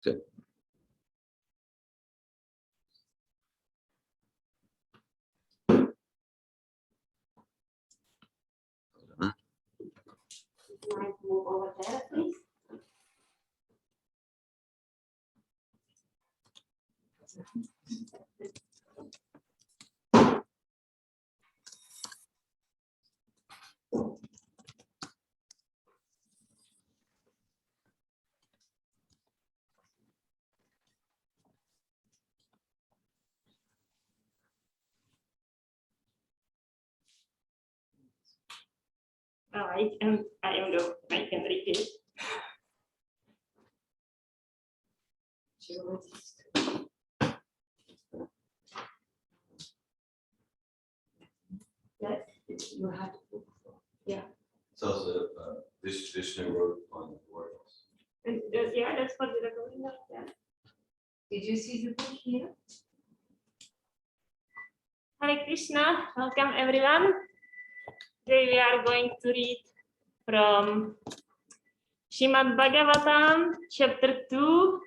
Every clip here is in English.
Good. Might move over there, please. I can repeat. That you have to look for. Yeah. It's also this tradition wrote on the words. And yeah, that's what we're going to. Yeah. Did you see the book here? Hare Krishna, welcome everyone. Today we are going to read from Srimad Bhagavatam, chapter 2,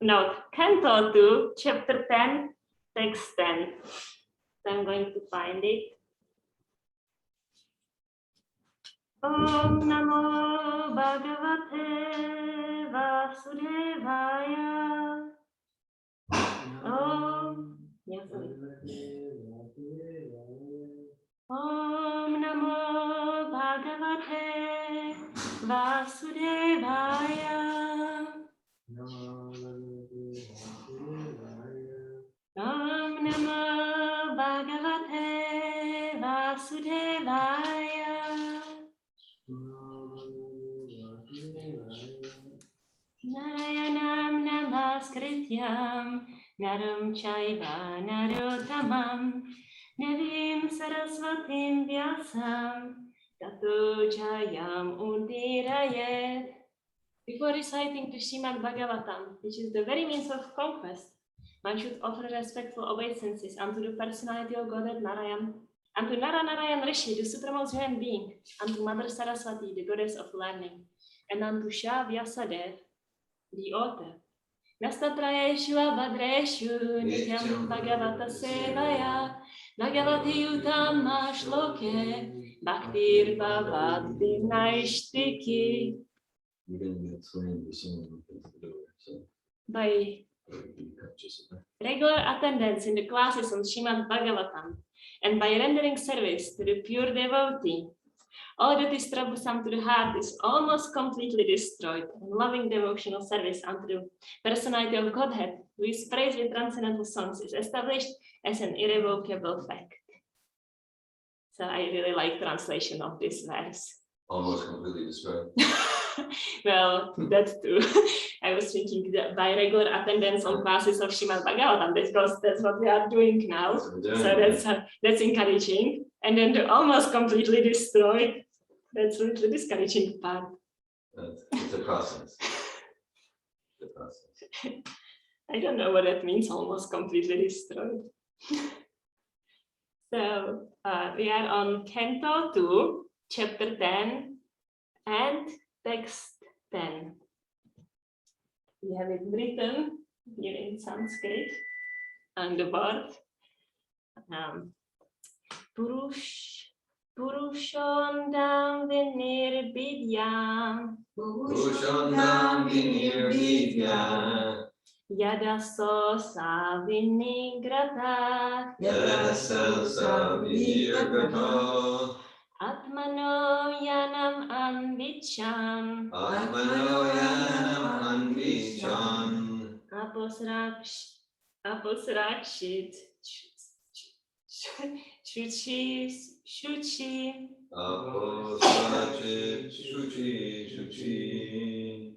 no, Canto 2, chapter 10, text 10. So I'm going to find it. Om Namo Bhagavate Vasudevaya. Om. Yeah, sorry. Om Namo Bhagavate Vasudevaya. Om Namo Bhagavate Vasudevaya. Narayanam Namaskrityam Naram Chaiva Narottamam Devim Saraswatim Vyasam Tato Jayam Udirayet. Before reciting the Srimad Bhagavatam, which is the very means of conquest, one should offer respectful obeisances unto the personality of Godhead Narayan, unto Narayan Rishi, the supreme human being, unto Mother Saraswati, the goddess of learning, and unto Shah Vyasadev, the author. Nastatrayeshu abhadreshu nityam bhagavata sevaya bhagavati utama shloke bhaktir bhavati naishtiki. You didn't explain the song so By regular attendance in the classes on Srimad Bhagavatam and by rendering service to the pure devotee, all that is troublesome to the heart is almost completely destroyed, and loving devotional service unto the personality of Godhead, who is praised with transcendental songs, is established as an irrevocable fact. So I really like translation of this verse. almost completely destroyed. Well, that too. I was thinking that by regular attendance on classes of Srimad Bhagavatam, because that's what we are doing now. So that's encouraging. And then they're almost completely destroyed. That's really discouraging part. It's a process. It's a process. I don't know what that means, almost completely destroyed. So we are on Canto 2, chapter 10, and text 10. We have it written here in Sanskrit on the board. Purushondam vinirvidyam. Purushondam vinirvidyam. Yadaso sa vinigrata. Yadaso sa vinigrata. Atmano yanam anvicham. Atmano yanam anvicham. Aposrakshit. Shuchi. Aposrakshit. Shuchi.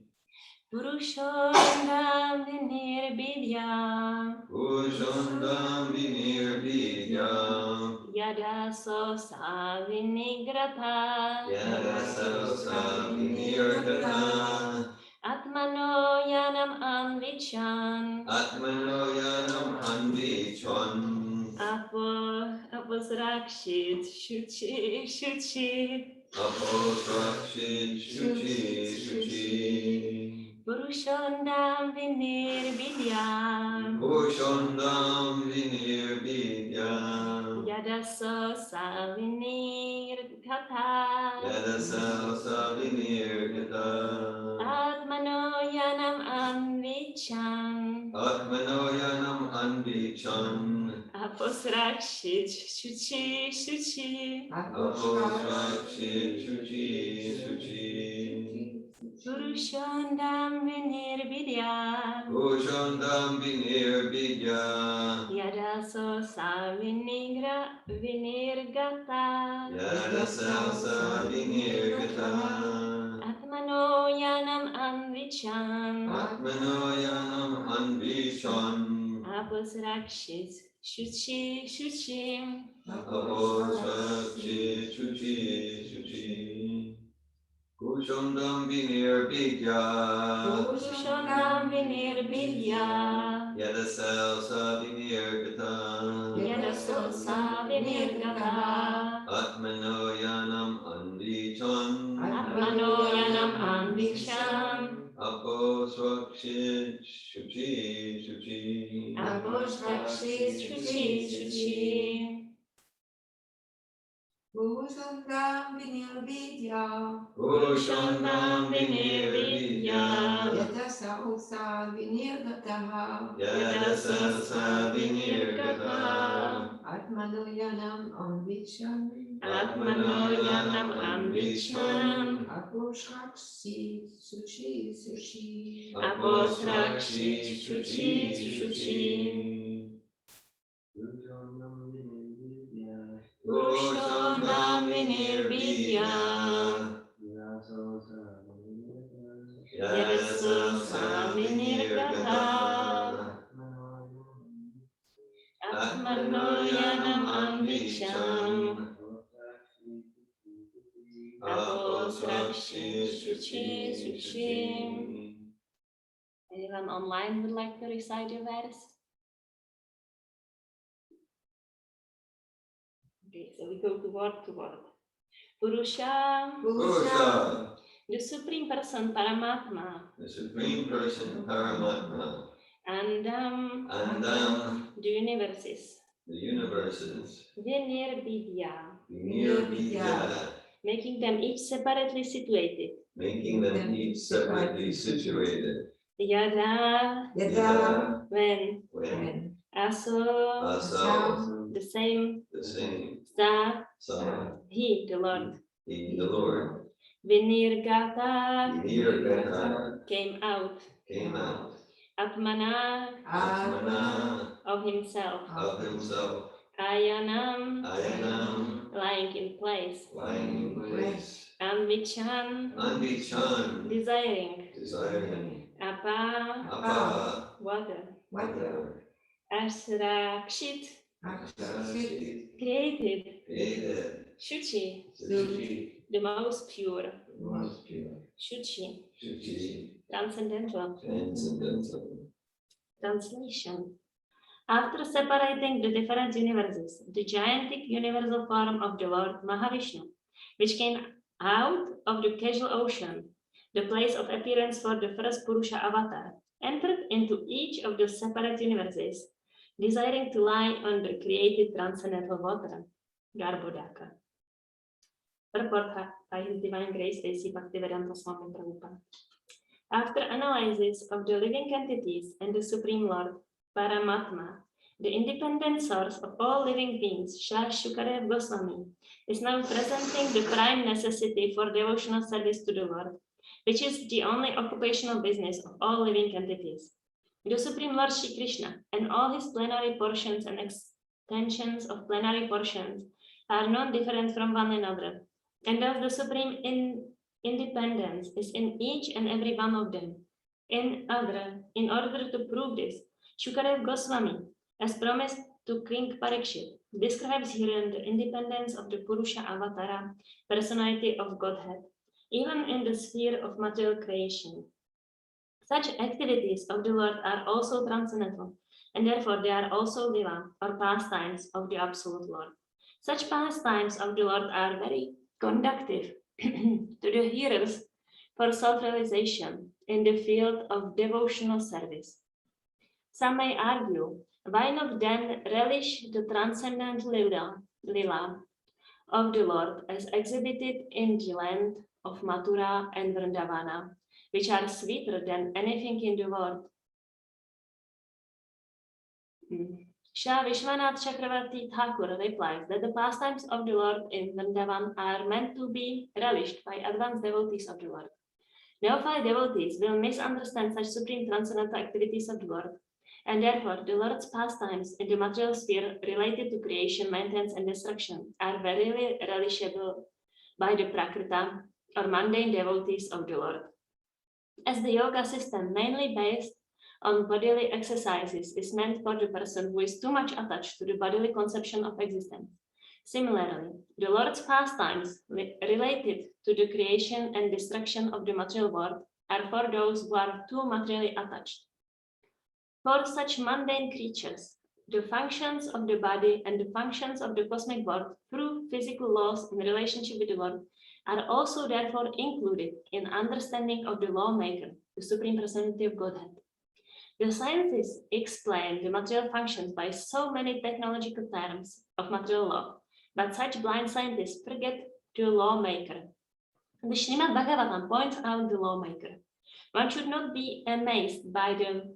Purushondam vinirvidyam. Purushondam vinirvidyam. Yadaso sa vinigrata. Yadaso sa vinigrata. Atmano yanam anvicham. Atmano yanam anvicham. Aposrakshit. Shuchi. Aposrakshit. Shuchi. Purushondam Vinirvidyam Pushondam Vinirvidyam Yadaso Savinirgata Yadasa Vinirgata Atmano Yanam Anvicham Atmanoyanam Anvicham Aposrakshit Shuchi Shuchi Aposrakshit Shuchi Shuchi Purushondam Vinirvidyam Pushondam Vinirvidya Yadaso Savinirgata Yadasa Vinirgata Atmano Yanam Anvicham Atmanoyanam Anvicham Aposrakshit Shuchi Shuchi Aposrakshit Shuchi Shuchi Pushondam Vinirvidya Purushondam Vinirvidya Yadasa Vinirgata Yadaso Savinirgata Atmanoyanam Anvicham Atmano Yanam Anvicham Aposrakshit Shuchi Shuchi Aposrakshit Shuchi Shuchi Purushondam Vinirvidya Purushondam Vinirvidya Yadasa Osa Vinirgataha Yadasa Vinirgata Atmanoyanam Anvicham Atmano Yanam Anvicham Aposrakshit Suchi Suchi Aposrakshit Shuchi Shuchi Purushondam Vinirvidya Yadaso Savinirgata Atmano Yanam Anvicham Aposrakshit Shuchi Shuchi. Anyone online would like to recite your verse? Okay, so we go to word to word. Purusha, Purusha, the Supreme Person Paramatma, the Supreme Person Paramatma, and the universes, the universes, Vinirvidya, Vinirvidya, making them each separately situated. making them each separately situated. Yada, Yada, when, when, aso, aso, the same, the same, sa, sa, he, the Lord. he, the Lord, Vinirgata, Vinirgata, came out. came out, Atmana, Atmana, of himself. of himself, Ayanam, Ayanam, lying in place. lying in place, Anvichan, Anvichan, desiring. desiring, Apa, Apa, water. water, Asrakshit, Akshashit, created. created, Shuchi, Suchi, the most pure. most pure, Shuchi, Suchi, transcendental. transcendental. Translation. After separating the different universes, the gigantic universal form of the Lord Mahavishnu, which came out of the casual ocean, the place of appearance for the first Purusha avatar, entered into each of the separate universes, desiring to lie on the created transcendental water, Garbhodaka. Purport by His Divine Grace, A.C. Bhaktivedanta Swami Prabhupada. After analysis of the living entities and the Supreme Lord, Paramatma, the independent source of all living beings, Shri Shukadev Goswami, is now presenting the prime necessity for devotional service to the Lord, which is the only occupational business of all living entities. The Supreme Lord Shri Krishna and all his plenary portions and extensions of plenary portions are non-different from one another, and thus the supreme independence is in each and every one of them. In order to prove this, Shukadev Goswami, as promised to King Parikshit, describes herein the independence of the Purusha Avatara, personality of Godhead, even in the sphere of material creation. Such activities of the Lord are also transcendental, and therefore they are also lila, or pastimes of the Absolute Lord. Such pastimes of the Lord are very conductive to the hearers for self-realization, in the field of devotional service. Some may argue, why not then relish the transcendental lila of the Lord as exhibited in the land of Mathura and Vrindavana, which are sweeter than anything in the world? Shah Vishwanath Chakravarti Thakur replies that the pastimes of the Lord in Vrindavan are meant to be relished by advanced devotees of the Lord. Neophyte devotees will misunderstand such supreme transcendental activities of the Lord, and therefore the Lord's pastimes in the material sphere related to creation, maintenance, and destruction are very relishable by the Prakrita or mundane devotees of the Lord. As the yoga system, mainly based on bodily exercises, is meant for the person who is too much attached to the bodily conception of existence. Similarly, the Lord's pastimes related to the creation and destruction of the material world are for those who are too materially attached. For such mundane creatures, the functions of the body and the functions of the cosmic world through physical laws in relationship with the Lord are also therefore included in understanding of the lawmaker, the Supreme Personality of Godhead. The scientists explain the material functions by so many technological terms of material law, but such blind scientists forget the lawmaker. The Srimad Bhagavatam points out the lawmaker. One should not be amazed by the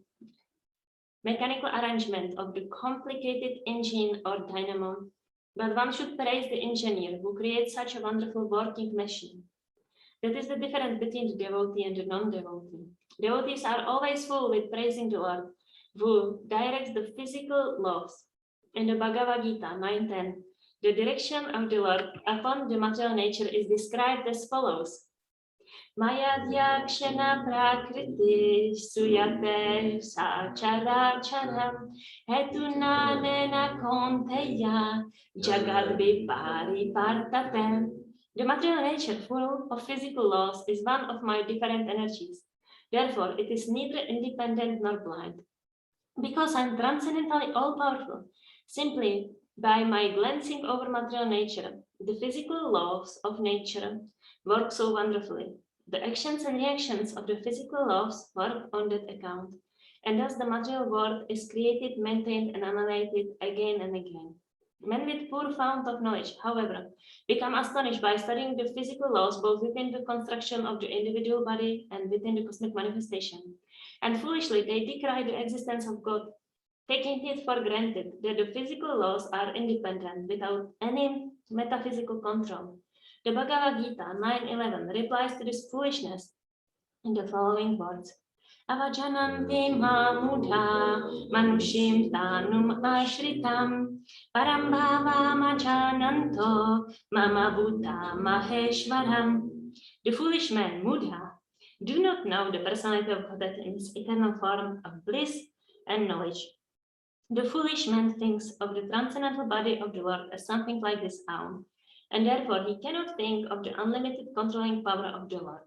mechanical arrangement of the complicated engine or dynamo, but one should praise the engineer who creates such a wonderful working machine. That is the difference between the devotee and the non-devotee. Devotees are always full with praising the Lord, who directs the physical laws. In the Bhagavad Gita 9:10, the direction of the Lord upon the material nature is described as follows. Mayadhyakshana prakriti suyate sacharacharam hetunanena konteya jagad vipari partate. The material nature full of physical laws is one of my different energies. Therefore, it is neither independent nor blind. Because I am transcendently all-powerful, simply by my glancing over material nature, the physical laws of nature work so wonderfully. The actions and reactions of the physical laws work on that account, and thus the material world is created, maintained, and annihilated again and again. Men with poor fount of knowledge, however, become astonished by studying the physical laws both within the construction of the individual body and within the cosmic manifestation. And foolishly, they decry the existence of God, taking it for granted that the physical laws are independent without any metaphysical control. The Bhagavad Gita 9:11 replies to this foolishness in the following words. Avajananti mamudha manushim tanum ashritam parambhava majananto mama buddha maheshwaram. The foolish men, mudha, do not know the personality of Godhead in its eternal form of bliss and knowledge. The foolish man thinks of the transcendental body of the Lord as something like this aum, and therefore he cannot think of the unlimited controlling power of the Lord,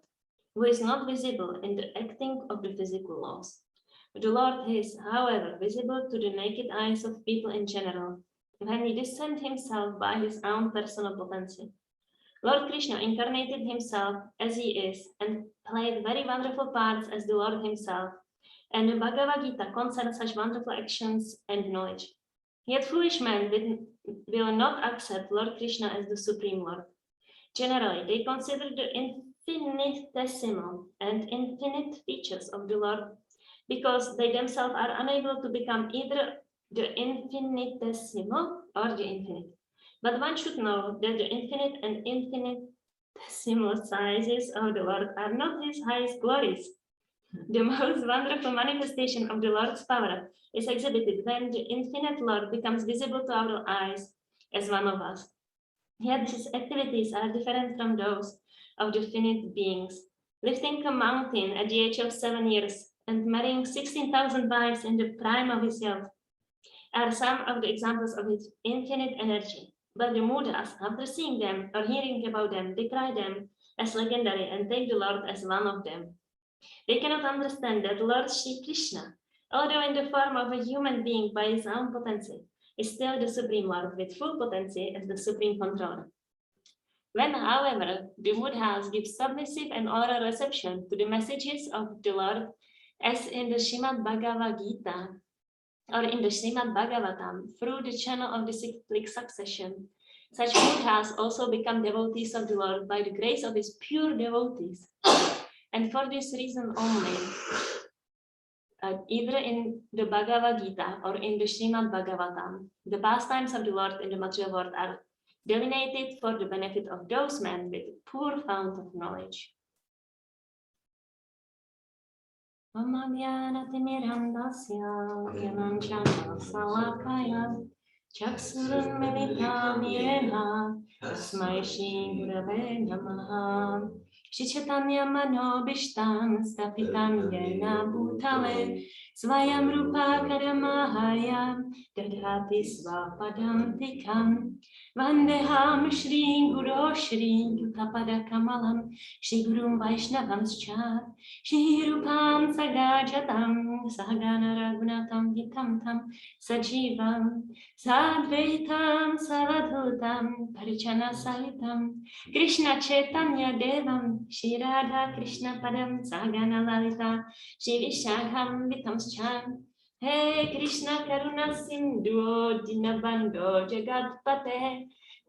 who is not visible in the acting of the physical laws. The Lord is, however, visible to the naked eyes of people in general, when he discerned himself by his own personal potency. Lord Krishna incarnated himself as he is and played very wonderful parts as the Lord himself, and the Bhagavad Gita concerns such wonderful actions and knowledge. Yet foolish men will not accept Lord Krishna as the Supreme Lord. Generally, they consider the infinitesimal and infinite features of the Lord because they themselves are unable to become either the infinitesimal or the infinite. But one should know that the infinite and infinitesimal sizes of the Lord are not his highest glories. The most wonderful manifestation of the Lord's power is exhibited when the infinite Lord becomes visible to our eyes as one of us. Yet his activities are different from those of the finite beings. Lifting a mountain at the age of 7 years and marrying 16,000 wives in the prime of his youth are some of the examples of his infinite energy. But the Mudas, after seeing them or hearing about them, decry them as legendary and take the Lord as one of them. They cannot understand that Lord Shri Krishna, although in the form of a human being by his own potency, is still the Supreme Lord with full potency as the Supreme Controller. When, however, the Mudhas give submissive and oral reception to the messages of the Lord, as in the Srimad Bhagavad Gita, or in the Srimad Bhagavatam, through the channel of the cyclic succession, such Buddhas also become devotees of the Lord by the grace of his pure devotees. And for this reason only, either in the Bhagavad Gita or in the Srimad Bhagavatam, the pastimes of the Lord in the material world are delineated for the benefit of those men with poor fount of knowledge. Amagyanatimmirandasya Gyananjana Salakaya Chaksurunmilitam Yena Tasmai Shri Gurave Namaha Shri Chaitanya Manobishtam Stapitam Yena Bhutale Svayam Rupa Karamahaya Dadhati Svapadam Tikam Vandeham Shri Guru Shri Yutapada Kamalam Shri Gurum Vaishnavamscha Shri Rupam Sagajatam Sahagana Raghunatam Hitam Tam Sajivam Sadvaitam Savadhutam Parichana Sahitam Krishna Chaitanya Devam Shri Radha Krishna Padam Sahagana Lalita Shri Vishakham Vitamscham Hey Krishna Karuna Sindhu Dinabando Jagatpate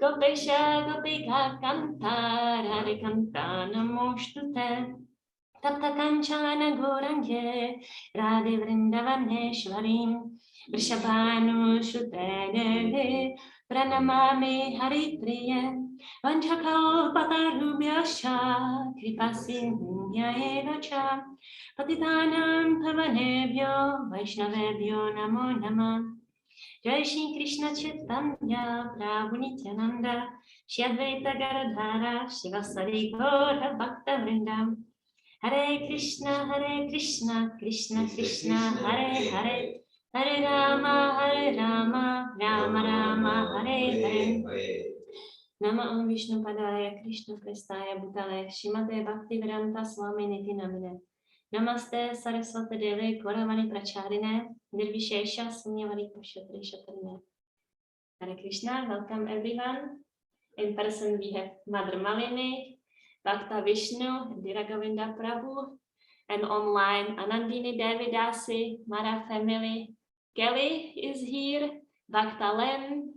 Gopesha Gopika Kanta Radhe Kanta Namostute Tapta Kanchana Gorange Radhe Vrindavaneshwarim Vrishabhanu Shutene Pranamami Haripriya Vanchakalpatarubhyascha Kripasindhya Cha Patitanam Pavanebhyo Vaishnavebhyo Namo Namah Jai Shri Krishna Chaitanya Prabhu Nityananda Shri Advaita Gadadhara Shivasari Gaura Bhakta Vrindam Hare Krishna, Krishna Krishna, Hare Hare, Hare Rama, Rama Rama, Hare Hare. Nama Om Vishnu Padaya, Krishna Prestaya Bhutale, Shrimate Bhaktivedanta Swami Niti Namine. Namaste Saraswati Devi Gauravani Pracharine, Nirvishesha Sunyavari Pashatri Shatarine. Hare Krishna, welcome everyone. In person we have Mother Malini, Bhakta Vishnu, Indira Govinda Prabhu, and online Anandini Devidasi, Mara family. Kelly is here, Bhakta Len,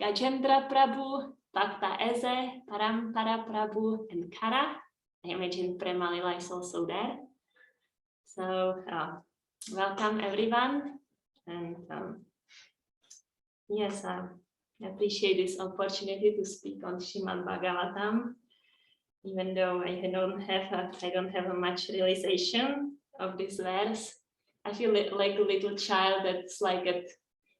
Gajendra Prabhu, Bhakta Eze, Parampara Prabhu, and Kara. I imagine Premalila is also there. So welcome everyone. And yes, I appreciate this opportunity to speak on Srimad Bhagavatam. Even though I don't have much realization of this verse, I feel like a little child that's like at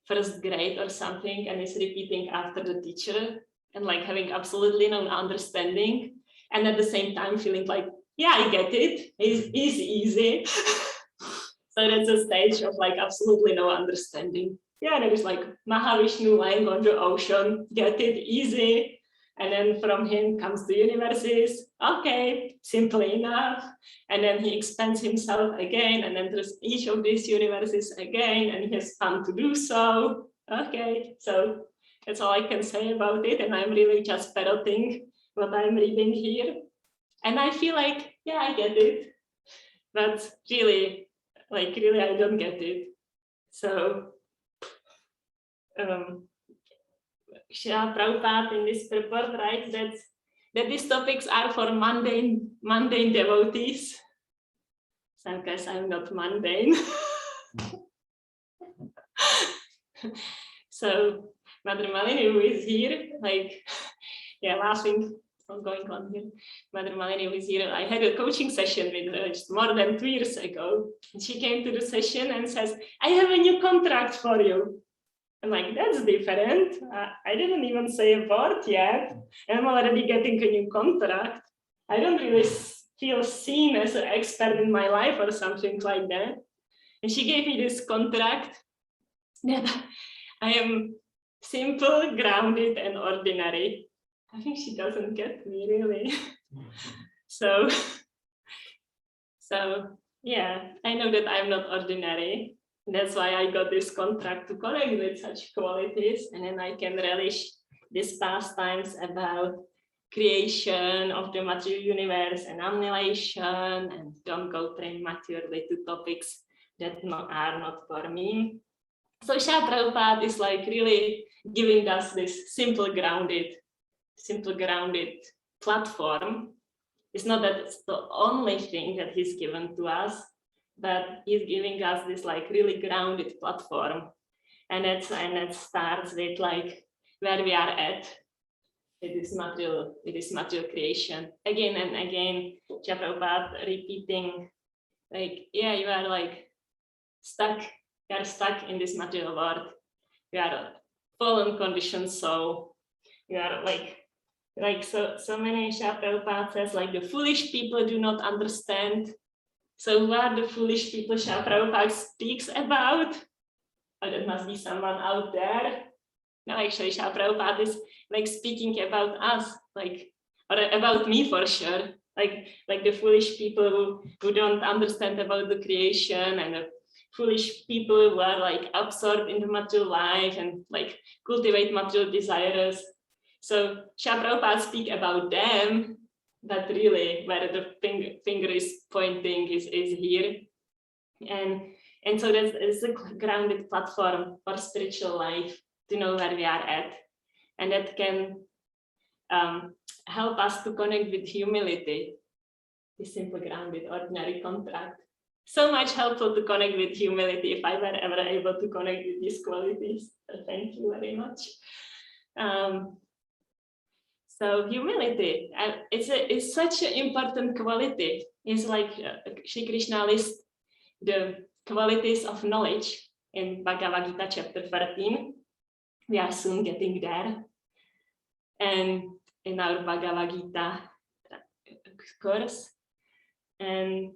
first grade or something and is repeating after the teacher and like having absolutely no understanding, and at the same time feeling like, yeah, I get it. It's easy. So that's a stage of like absolutely no understanding. Yeah, there is like Mahavishnu lying on the ocean, get it, easy. And then from him comes the universes. Okay, simple enough. And then he expands himself again and enters each of these universes again, and he has fun to do so. Okay, so that's all I can say about it. And I'm really just parroting what I'm reading here. And I feel like, yeah, I get it. But really, I don't get it. So, Srila Prabhupada in this purport writes that these topics are for mundane devotees. So I guess I'm not mundane. So Mother Malini, who is here, laughing, what's going on here? Mother Malini, who is here, I had a coaching session with her just more than 2 years ago. And she came to the session and says, I have a new contract for you. I'm like, that's different. I didn't even say a word yet. I'm already getting a new contract. I don't really feel seen as an expert in my life or something like that. And she gave me this contract that I am simple, grounded, and ordinary. I think she doesn't get me really. So yeah, I know that I'm not ordinary. That's why I got this contract to connect with such qualities, and then I can relish these pastimes about creation of the material universe and annihilation, and don't go prematurely to topics that are not for me. So Srila Prabhupada is like really giving us this simple grounded platform. It's not that it's the only thing that he's given to us, but he's giving us this like really grounded platform. And that starts with like where we are at with this material creation. Again and again, Srila Prabhupada repeating, like, yeah, you are like stuck in this material world. You are a fallen conditioned soul. You are like so many. Srila Prabhupada says, like, the foolish people do not understand. So who are the foolish people Srila Prabhupada speaks about? Oh, that must be someone out there. No, actually, Srila Prabhupada is like speaking about us, like, or about me for sure. Like the foolish people who don't understand about the creation, and the foolish people who are like absorbed in the material life and like cultivate material desires. So Srila Prabhupada speak about them, but really where the finger is pointing is here. And so that's a grounded platform for spiritual life, to know where we are at. And that can help us to connect with humility, this simple grounded ordinary contract. So much helpful to connect with humility if I were ever able to connect with these qualities. So thank you very much. So humility, it's such an important quality. It's like Sri Krishna lists the qualities of knowledge in Bhagavad Gita chapter 13. We are soon getting there. And in our Bhagavad Gita course. And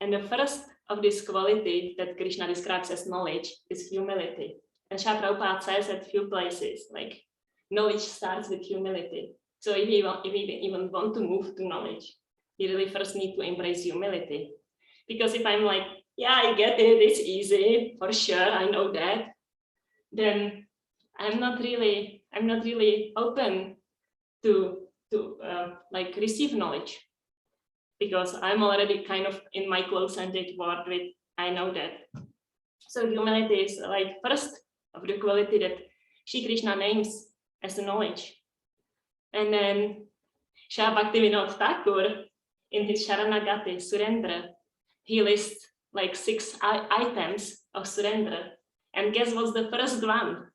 the first of this quality that Krishna describes as knowledge is humility. And Srila Prabhupada says at few places, like, knowledge starts with humility. So if we even want to move to knowledge, you really first need to embrace humility. Because if I'm like, yeah, I get it, it's easy, for sure, I know that, then I'm not really open to like receive knowledge, because I'm already kind of in my close-ended world with I know that. So humility is like first of the quality that Sri Krishna names as the knowledge. And then Srila Bhaktivinoda Thakur in his Sharanagati Surendra, he lists like 6 items of surrender. And guess what's the first one?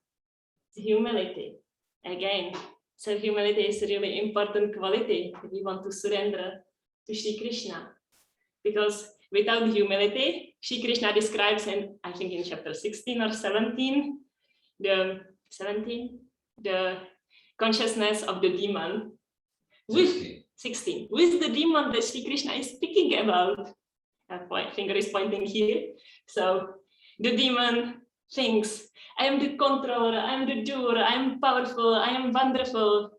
Humility. Again, so humility is a really important quality if we want to surrender to Sri Krishna. Because without humility, Sri Krishna describes in, I think in chapter 16 or 17, the consciousness of the demon. With 16. With the demon that Sri Krishna is speaking about. My finger is pointing here. So the demon thinks, I am the controller, I am the doer, I am powerful, I am wonderful.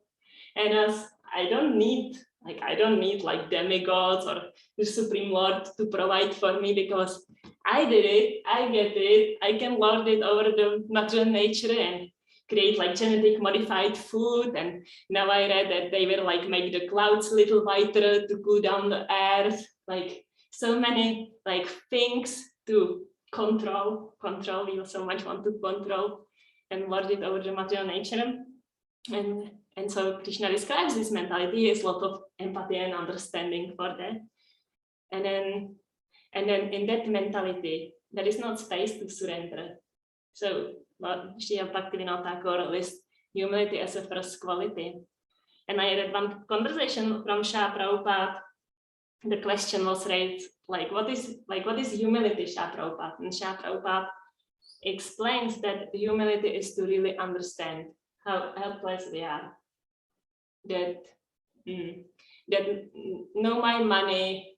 And as I don't need like demigods or the Supreme Lord to provide for me, because I did it, I get it, I can lord it over the natural nature and create like genetic modified food. And now I read that they will like make the clouds a little whiter to cool down the earth, like so many like things to control. We so much want to control and lord it over the material nature. And so Krishna describes this mentality. He has a lot of empathy and understanding for that. And then in that mentality, there is not space to surrender. So Srila Bhaktivinoda Thakur lists humility as a first quality. And I read one conversation from Srila Prabhupada. The question was raised, like, what is humility, Srila Prabhupada? And Srila Prabhupada explains that humility is to really understand how helpless we are. That no, my money,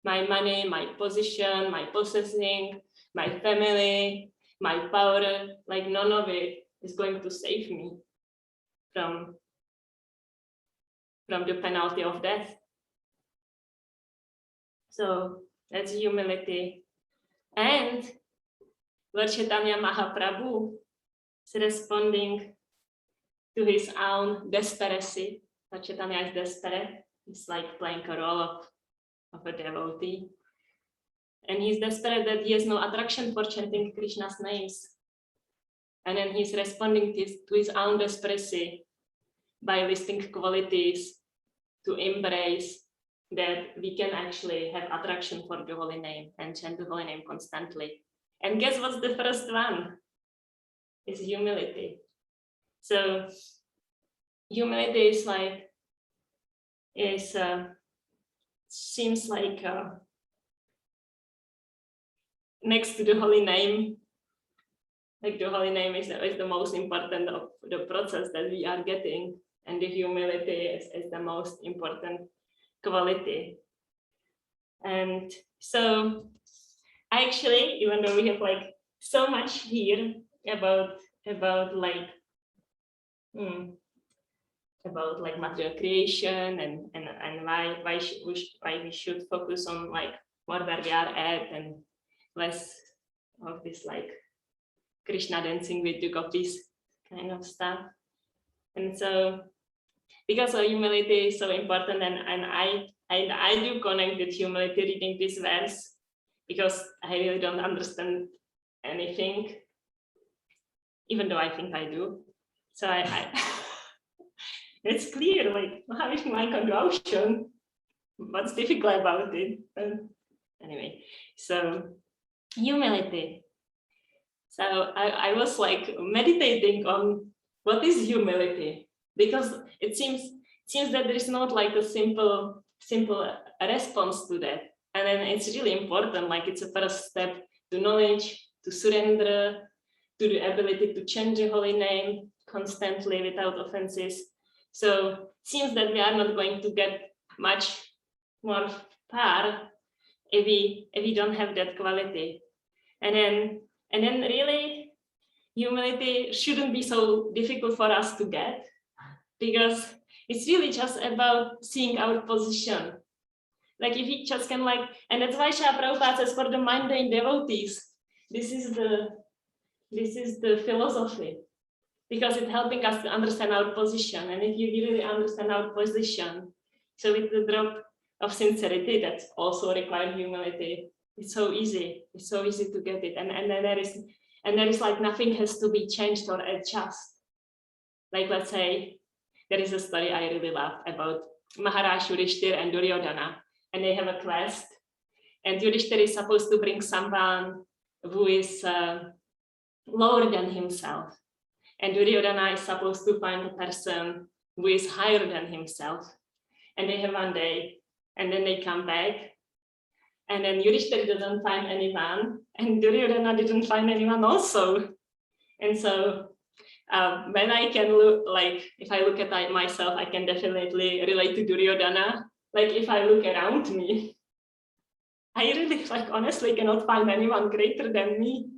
my position, my possessing, my family, my power, like none of it is going to save me from the penalty of death. So that's humility. And Lord Chaitanya Mahaprabhu is responding to his own desperacy Lord Chaitanya is desperate. He's like playing a role of a devotee. And he's desperate that he has no attraction for chanting Krishna's names. And then he's responding to his own desperation by listing qualities to embrace that we can actually have attraction for the holy name and chant the holy name constantly. And guess what's the first one? Is humility. So humility is like, seems like next to the holy name, like the holy name is the most important of the process that we are getting, and the humility is the most important quality. And so I actually, even though we have like so much here about like material creation and why we should focus on like more where we are at and less of this like Krishna dancing with the gopis kind of stuff. And so because of humility is so important, and I do connect with humility reading this verse, because I really don't understand anything, even though I think I do. So I it's clear, like having like on the ocean, what's difficult about it? Anyway, so humility. So I was like meditating on what is humility, because it seems that there is not like a simple response to that. And then it's really important, like it's a first step to knowledge, to surrender, to the ability to change the holy name constantly without offenses. So it seems that we are not going to get much more far if we don't have that quality. And then really humility shouldn't be so difficult for us to get, because it's really just about seeing our position. Like if we just can like, and that's why Srila Prabhupada says for the mundane devotees, this is the philosophy, because it's helping us to understand our position. And if you really understand our position, so with the drop of sincerity, that's also required humility. It's so easy. It's so easy to get it. And there is like nothing has to be changed or adjusted. Like let's say there is a story I really love about Maharaj Yudhishthira and Duryodhana, and they have a quest. And Yudhishthira is supposed to bring someone who is lower than himself. And Duryodhana is supposed to find a person who is higher than himself. And they have one day, and then they come back. And then Yudhishthira doesn't find anyone, and Duryodhana didn't find anyone also. And so when I can look, like if I look at myself, I can definitely relate to Duryodhana. Like if I look around me, I really like honestly cannot find anyone greater than me,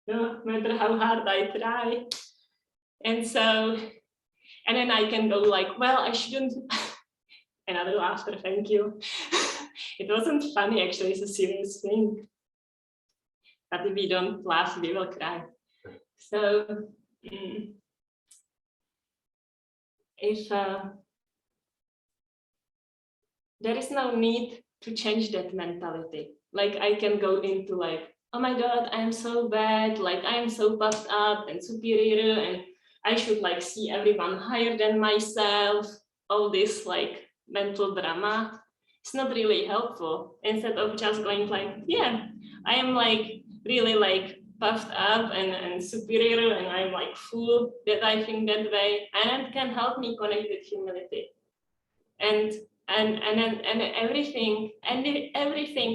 no matter how hard I try. And so, and then I can go like, well, I shouldn't. Another laughter, thank you. It wasn't funny, actually, it's a serious thing. But if we don't laugh, we will cry. So, if there is no need to change that mentality. Like I can go into like, oh my God, I'm so bad, like I'm so puffed up and superior, and I should like see everyone higher than myself, all this like mental drama. It's not really helpful. Instead of just going like, yeah, I am like really like puffed up and superior, and I'm like fool that I think that way, and it can help me connect with humility. And everything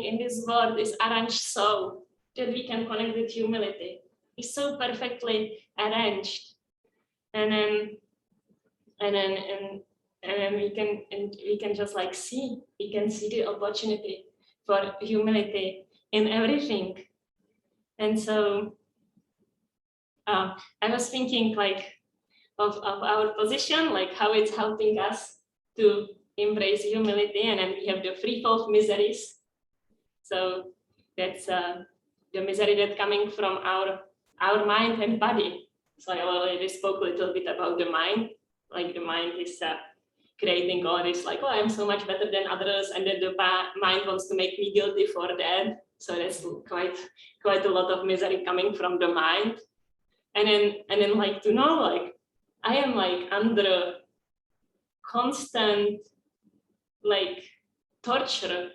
in this world is arranged so that we can connect with humility. It's so perfectly arranged, and then we can just like see the opportunity for humility in everything. And so I was thinking like of our position, like how it's helping us to embrace humility, and then we have the threefold miseries. So that's the misery that's coming from our mind and body. So I already spoke a little bit about the mind. Like the mind is creating all this like, oh, I'm so much better than others, and then the mind wants to make me guilty for that. So that's quite a lot of misery coming from the mind. And then like to know like I am like under constant like torture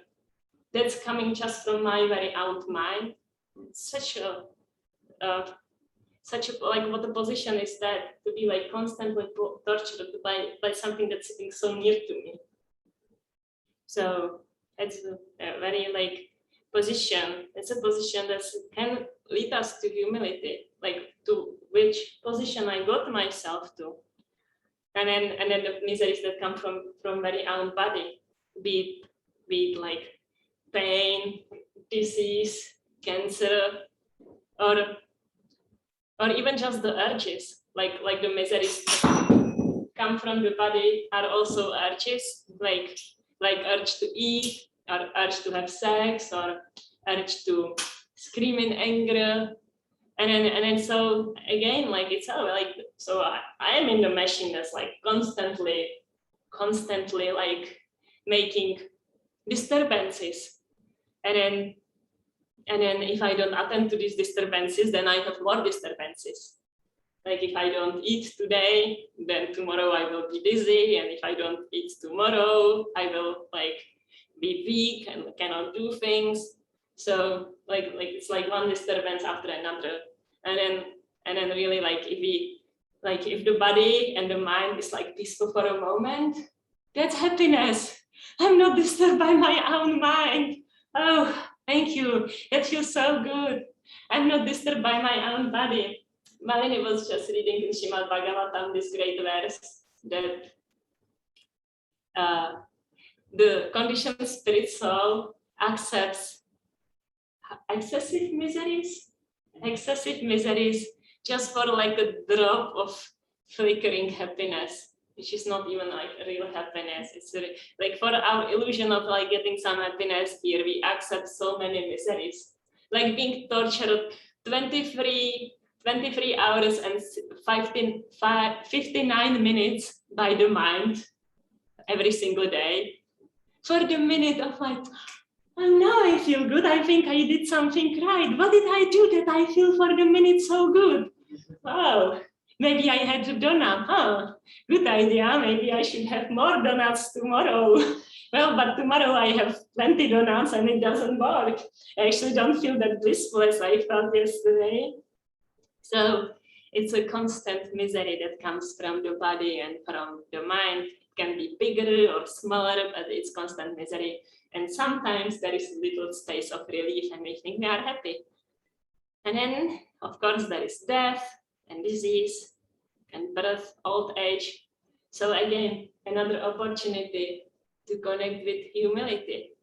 that's coming just from my very own mind. Such a like what a position is that, to be like constantly tortured by something that's sitting so near to me. So it's a very like position. It's a position that can lead us to humility, like to which position I got myself to. And then the miseries that come from very own body, be it like pain, disease, cancer, or even just the urges, like the miseries that come from the body are also urges, like urge to eat, or urge to have sex, or urge to scream in anger. And then so again, like it's all like, so I am in the machine that's like constantly like making disturbances. And then if I don't attend to these disturbances, then I have more disturbances. Like if I don't eat today, then tomorrow I will be dizzy. And if I don't eat tomorrow, I will like be weak and cannot do things. So like it's like one disturbance after another. And then really like if the body and the mind is like peaceful for a moment, that's happiness. I'm not disturbed by my own mind. Oh, thank you. That feels so good. I'm not disturbed by my own body. Hladini was just reading in Srimad Bhagavatam this great verse that the conditioned spirit soul accepts excessive miseries just for like a drop of flickering happiness, which is not even like real happiness. It's really, like for our illusion of like getting some happiness here, we accept so many miseries, like being tortured 23 hours and 59 minutes by the mind every single day for the minute of like, oh, now I feel good. I think I did something right. What did I do that I feel for the minute so good? Oh, maybe I had a donut. Oh, good idea. Maybe I should have more donuts tomorrow. Well, but tomorrow I have plenty donuts and it doesn't work. I actually don't feel that blissful as I felt yesterday. So it's a constant misery that comes from the body and from the mind. It can be bigger or smaller, but it's constant misery. And sometimes there is a little space of relief and we think we are happy. And then, of course, there is death and disease and birth, old age. So again, another opportunity to connect with humility,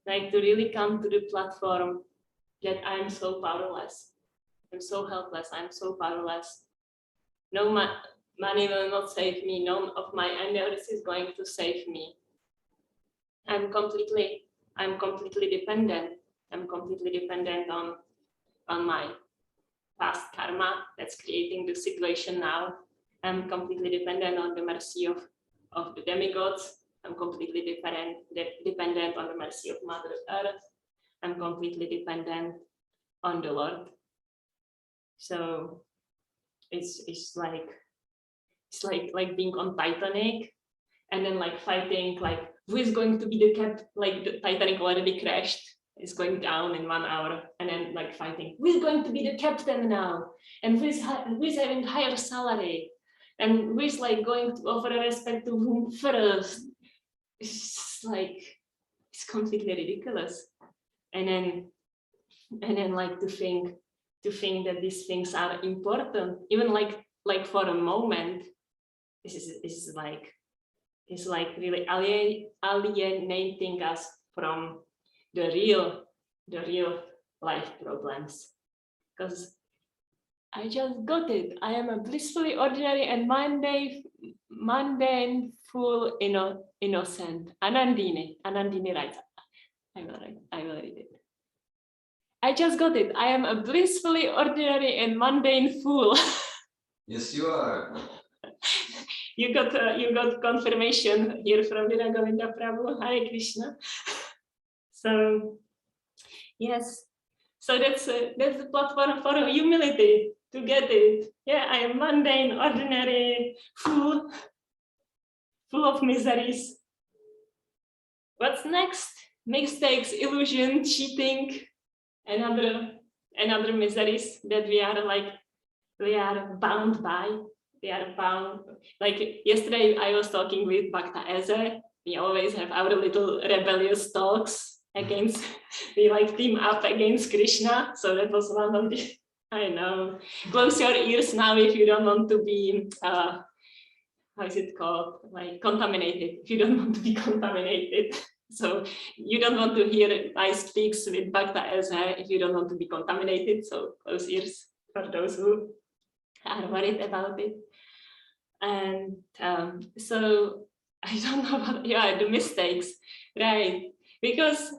like to really come to the platform that I'm so powerless. I'm so helpless. I'm so powerless. No money will not save me. None of my endeavors is going to save me. I'm completely dependent. I'm completely dependent on my past karma that's creating the situation now. I'm completely dependent on the mercy of the demigods. I'm completely dependent on the mercy of Mother Earth. I'm completely dependent on the Lord. So it's like being on Titanic and then like fighting like who is going to be the captain, like the Titanic already crashed, it's going down in 1 hour, and then like fighting who is going to be the captain now, and who is having higher salary, and who is like going to offer respect to whom first. It's like it's completely ridiculous. And then like to think that these things are important, even like for a moment, is like really alienating us from the real life problems. Because I just got it. I am a blissfully ordinary and mundane fool, innocent. Anandini writes. I will read it. I just got it. I am a blissfully ordinary and mundane fool. Yes, you are. you got confirmation here from Vira Govinda Prabhu. Hare Krishna. So yes, so that's the platform for humility, to get it. Yeah, I am mundane, ordinary, full of miseries. What's next? Mistakes, illusion, cheating, and other miseries that we are bound by. We are bound. Like yesterday, I was talking with Bhakta Eze. We always have our little rebellious talks against. We team up against Krishna. So that was one of the. I know. Close your ears now if you don't want to be. How is it called? Contaminated. If you don't want to be contaminated. So you don't want to hear I speaks with Bhakta Eze if you don't want to be contaminated. So close ears for those who are worried about it. And so I don't know about the mistakes, right? Because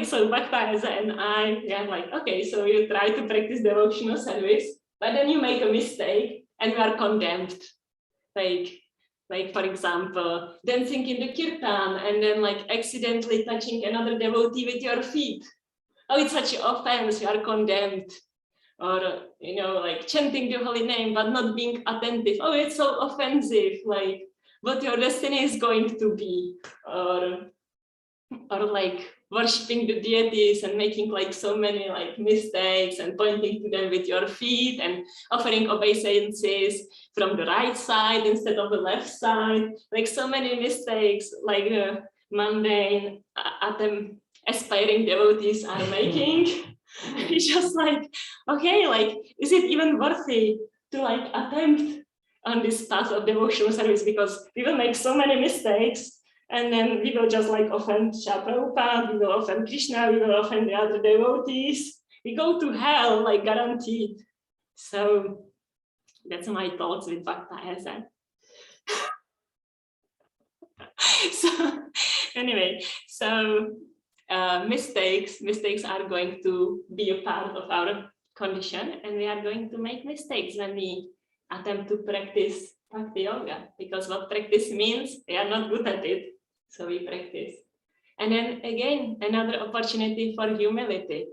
so Bhakta Eze and I, okay, so you try to practice devotional service, but then you make a mistake and you are condemned. Like for example, dancing in the kirtan and then accidentally touching another devotee with your feet. Oh, it's such an offense, you are condemned. Or, chanting the holy name, but not being attentive. Oh, it's so offensive, what your destiny is going to be. Or worshipping the deities and making so many mistakes and pointing to them with your feet and offering obeisances from the right side instead of the left side. So many mistakes, mundane, aspiring devotees are making. It's just okay, is it even worthy to attempt on this path of devotional service, because we will make so many mistakes and then we will just offend Srila Prabhupada, we will offend Krishna, we will offend the other devotees. We go to hell, guaranteed. So that's my thoughts with Bhakta Eze. So anyway, so mistakes are going to be a part of our condition, and we are going to make mistakes when we attempt to practice Bhakti Yoga, because what practice means, we are not good at it, so we practice. And then again, another opportunity for humility.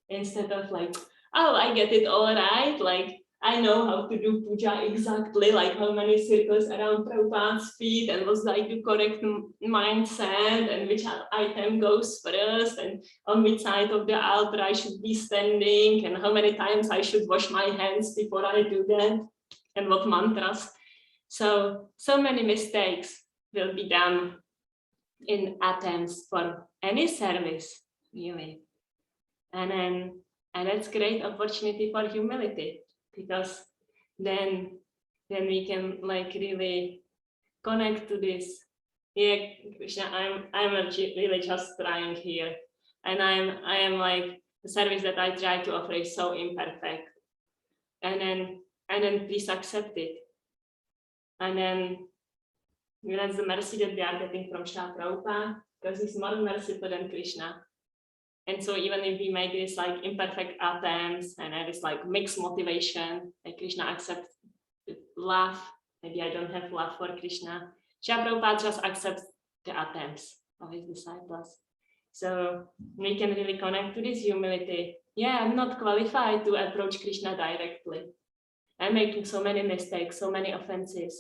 Instead of oh, I get it all right, I know how to do puja exactly, how many circles around Prabhupada's feet, and what's the correct mindset, and which item goes first, and on which side of the altar I should be standing, and how many times I should wash my hands before I do that, and what mantras. So many mistakes will be done in attempts for any service, really. And that's great opportunity for humility, because then we can really connect to this. Yeah, Krishna, I'm really just trying here, and I am the service that I try to offer is so imperfect, and then please accept it. And then that's the mercy that we are getting from Srila Prabhupada, because he's more merciful than Krishna. And so even if we make this imperfect attempts and there is mixed motivation, Krishna accepts love, maybe I don't have love for Krishna, Srila Prabhupada just accepts the attempts of his disciples. So we can really connect to this humility. Yeah, I'm not qualified to approach Krishna directly. I'm making so many mistakes, so many offenses.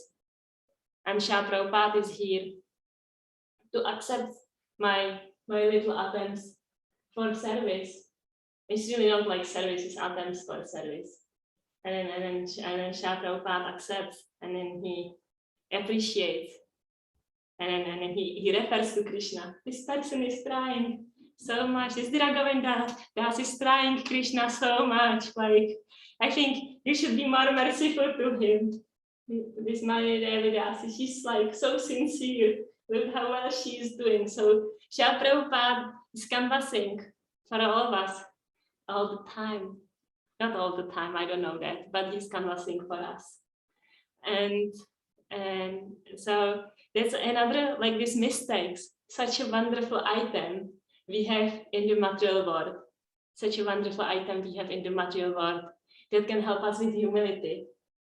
And Srila Prabhupada is here to accept my little attempts for service. It's really not service, it's attempts for service. And then Srila Prabhupada accepts, and then he appreciates. And then he refers to Krishna. This person is trying so much. This Vira Govinda Das is trying Krishna so much. I think you should be more merciful to him. This Maya Devi Das, she's so sincere. Look how well she is doing. So Srila Prabhupada is canvassing for all of us all the time. Not all the time, I don't know that, but he's canvassing for us. And so that's another, these mistakes, such a wonderful item we have in the material world. Such a wonderful item we have in the material world that can help us with humility.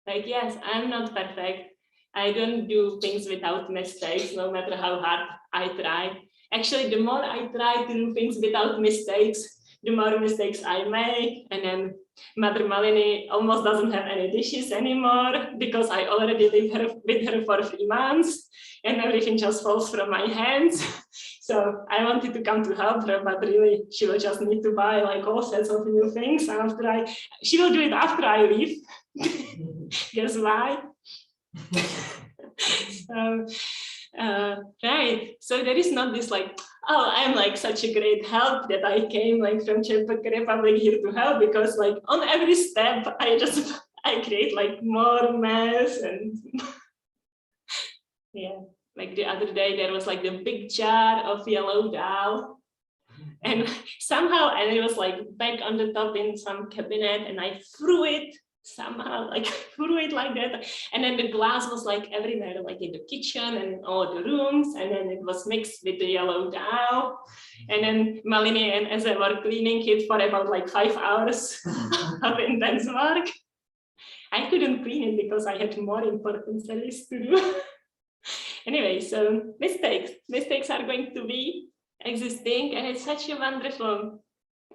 Yes, I'm not perfect. I don't do things without mistakes, no matter how hard I try. Actually, the more I try to do things without mistakes, the more mistakes I make. And then Mother Hladini almost doesn't have any dishes anymore because I already live with her for 3 months and everything just falls from my hands. So I wanted to come to help her, but really she will just need to buy like all sets of new things after she will do it after I leave. Guess why? So, right. So there is not this like, oh, I'm like such a great help that I came like from Czech Republic here to help, because like on every step I create like more mess. And yeah, like the other day there was like the big jar of yellow dal, and somehow, and it was like back on the top in some cabinet, and I threw it somehow, like threw it like that, and then the glass was like everywhere, like in the kitchen and in all the rooms, and then it was mixed with the yellow dal, and then Hladini and Eze were cleaning it for about like 5 hours of intense work. I couldn't clean it because I had more important service to do. Anyway, so mistakes are going to be existing, and it's such a wonderful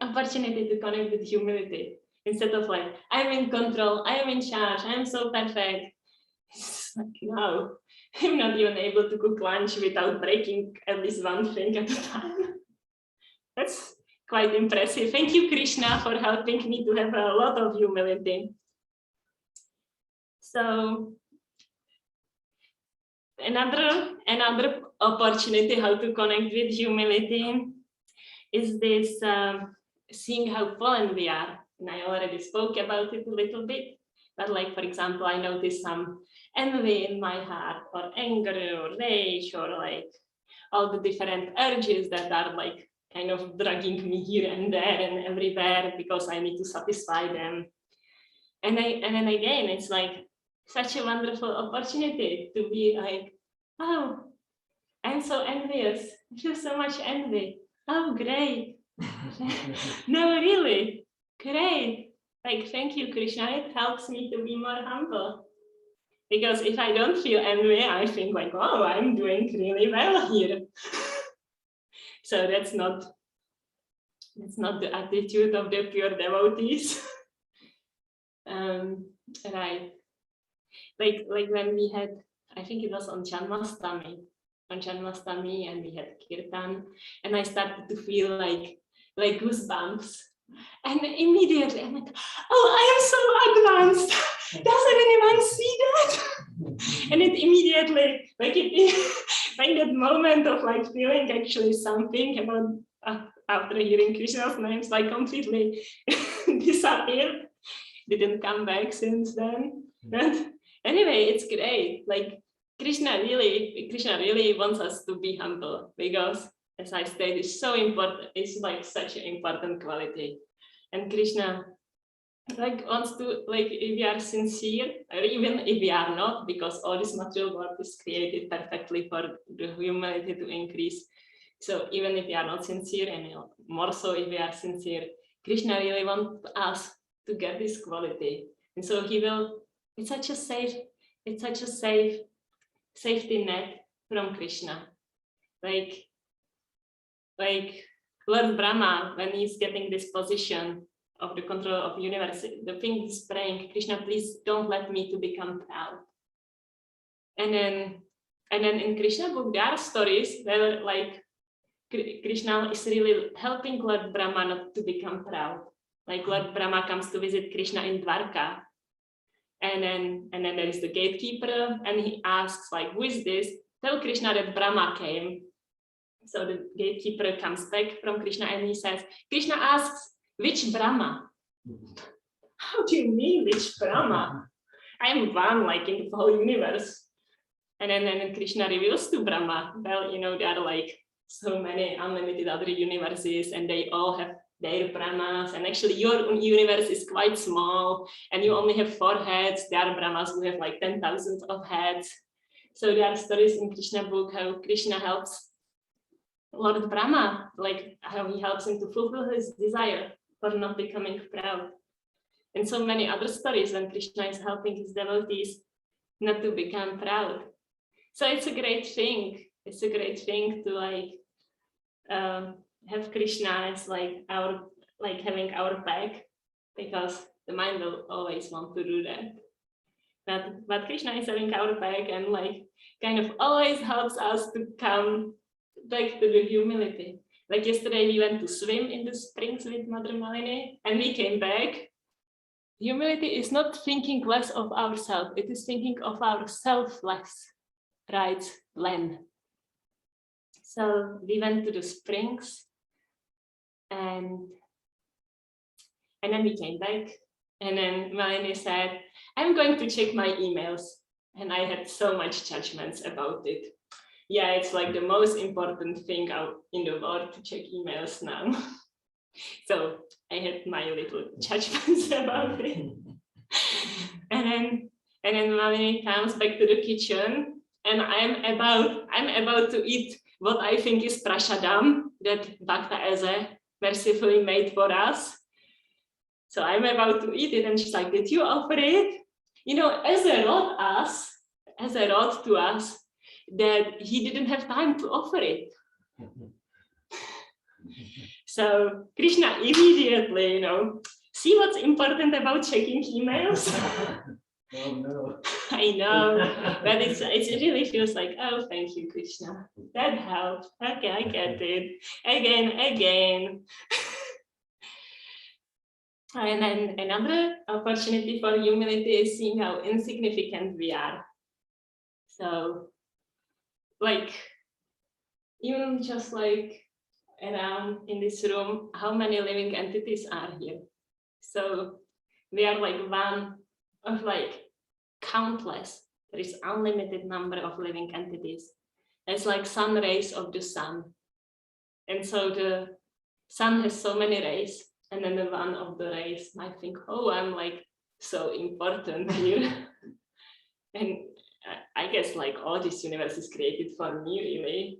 opportunity to connect with humility. Instead of like, I'm in control, I am in charge, I'm so perfect. It's like, no, I'm not even able to cook lunch without breaking at least one thing at a time. That's quite impressive. Thank you, Krishna, for helping me to have a lot of humility. So another opportunity how to connect with humility is this seeing how fallen we are. And I already spoke about it a little bit, but like, for example, I noticed some envy in my heart, or anger, or rage, or like all the different urges that are like kind of dragging me here and there and everywhere because I need to satisfy them. And then again, it's like such a wonderful opportunity to be like, oh, I'm so envious. I feel so much envy. Oh, great. No, really, great. Like, thank you, Krishna. It helps me to be more humble. Because if I don't feel envy, I think like, oh, I'm doing really well here. So that's not the attitude of the pure devotees. Right. Like when we had, I think it was on Janmastami, and we had kirtan, and I started to feel like goosebumps, and immediately I'm like, oh, I am so advanced. Doesn't anyone see that? And it immediately, like that moment of like feeling actually something about after hearing Krishna's names, like completely disappeared. Didn't come back since then. But anyway, it's great. Like Krishna really wants us to be humble, because, as I said, it's so important. It's like such an important quality. And Krishna like wants to, like, if we are sincere, or even if we are not, because all this material world is created perfectly for the humanity to increase. So even if we are not sincere, and more so if we are sincere, Krishna really wants us to get this quality. And so he will, it's such a safety net from Krishna. Like Lord Brahma, when he's getting this position of the control of the universe, the thing is praying, Krishna, please don't let me to become proud. And then in Krishna book, there are stories where like Krishna is really helping Lord Brahma not to become proud. Like Lord Brahma comes to visit Krishna in Dwarka, and then there is the gatekeeper, and he asks like, who is this? Tell Krishna that Brahma came. So the gatekeeper comes back from Krishna, and he says, Krishna asks, which Brahma? How do you mean which Brahma? I'm one, like in the whole universe. And then Krishna reveals to Brahma, well, there are like so many unlimited other universes, and they all have their Brahmas, and actually your universe is quite small, and you only have 4 heads. There are Brahmas who have like 10,000 of heads. So there are stories in Krishna book how Krishna helps Lord Brahma, like how he helps him to fulfill his desire for not becoming proud. And so many other stories when Krishna is helping his devotees not to become proud. So it's a great thing. It's a great thing to like have Krishna as like our, like having our back, because the mind will always want to do that. But Krishna is having our back and like kind of always helps us to come back to the humility. Like yesterday we went to swim in the springs with Mother Malini and we came back. Humility is not thinking less of ourselves, it is thinking of our selfless rights plan. So we went to the springs and then we came back, and then Malini said, I'm going to check my emails. And I had so much judgments about it. Yeah, it's like the most important thing out in the world to check emails now. So I had my little judgments about it. And then Malini comes back to the kitchen, and I'm about to eat what I think is prasadam that Bhakta Eze mercifully made for us. So I'm about to eat it, and she's like, did you offer it? You know, Eze wrote to us that he didn't have time to offer it. So Krishna immediately, see what's important about checking emails? Oh no. I know, but it really feels like, oh, thank you, Krishna. That helped. Okay, I get it. Again. And then another opportunity for humility is seeing how insignificant we are. So, like, even just like around in this room, how many living entities are here? So we are like one of like countless. There is unlimited number of living entities. It's like sun rays of the sun. And so the sun has so many rays, and then the one of the rays might think, oh, I'm like so important here. And I guess like all this universe is created for me, really.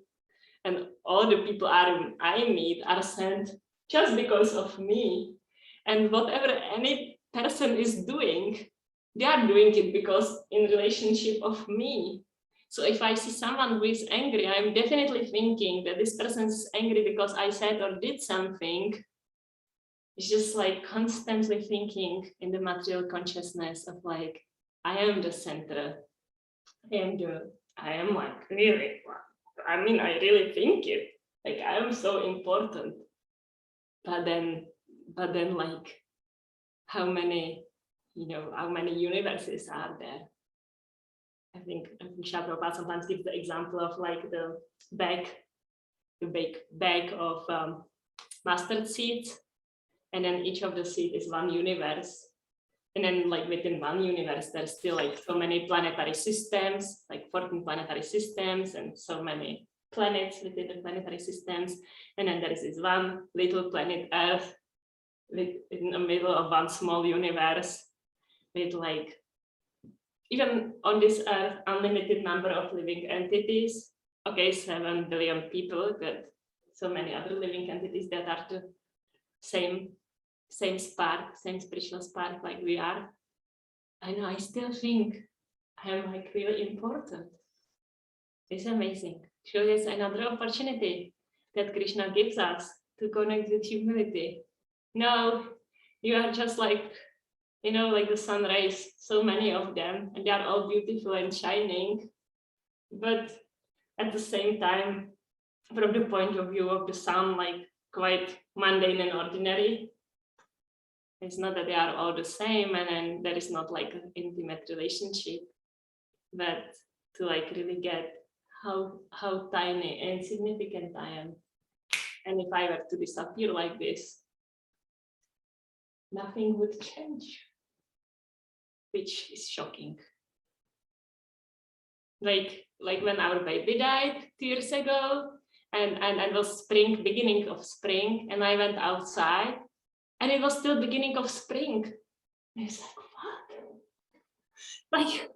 And all the people I meet are sent just because of me. And whatever any person is doing, they are doing it because in relationship of me. So if I see someone who is angry, I'm definitely thinking that this person is angry because I said or did something. It's just like constantly thinking in the material consciousness of like, I am the center. I am like really, I mean, I really think it. Like I am so important. But then like how many universes are there? I think Srila Prabhupada sometimes gives the example of like the big bag of mustard seeds, and then each of the seeds is one universe. And then like within one universe, there's still like so many planetary systems, like 14 planetary systems and so many planets within the planetary systems. And then there is this one little planet Earth in the middle of one small universe with like, even on this Earth, unlimited number of living entities. Okay, 7 billion people, but so many other living entities that are the same spark, same spiritual spark like we are. I know, I still think I'm like really important. It's amazing. So it's another opportunity that Krishna gives us to connect with humility. No, you are just like, like the sun rays, so many of them, and they are all beautiful and shining. But at the same time, from the point of view of the sun, like quite mundane and ordinary. It's not that they are all the same, and then there is not like an intimate relationship, but to like really get how tiny and insignificant I am. And if I were to disappear like this, nothing would change, which is shocking. Like when our baby died 2 years ago, and it was beginning of spring, and I went outside, and it was still beginning of spring. And it's like, what? Like,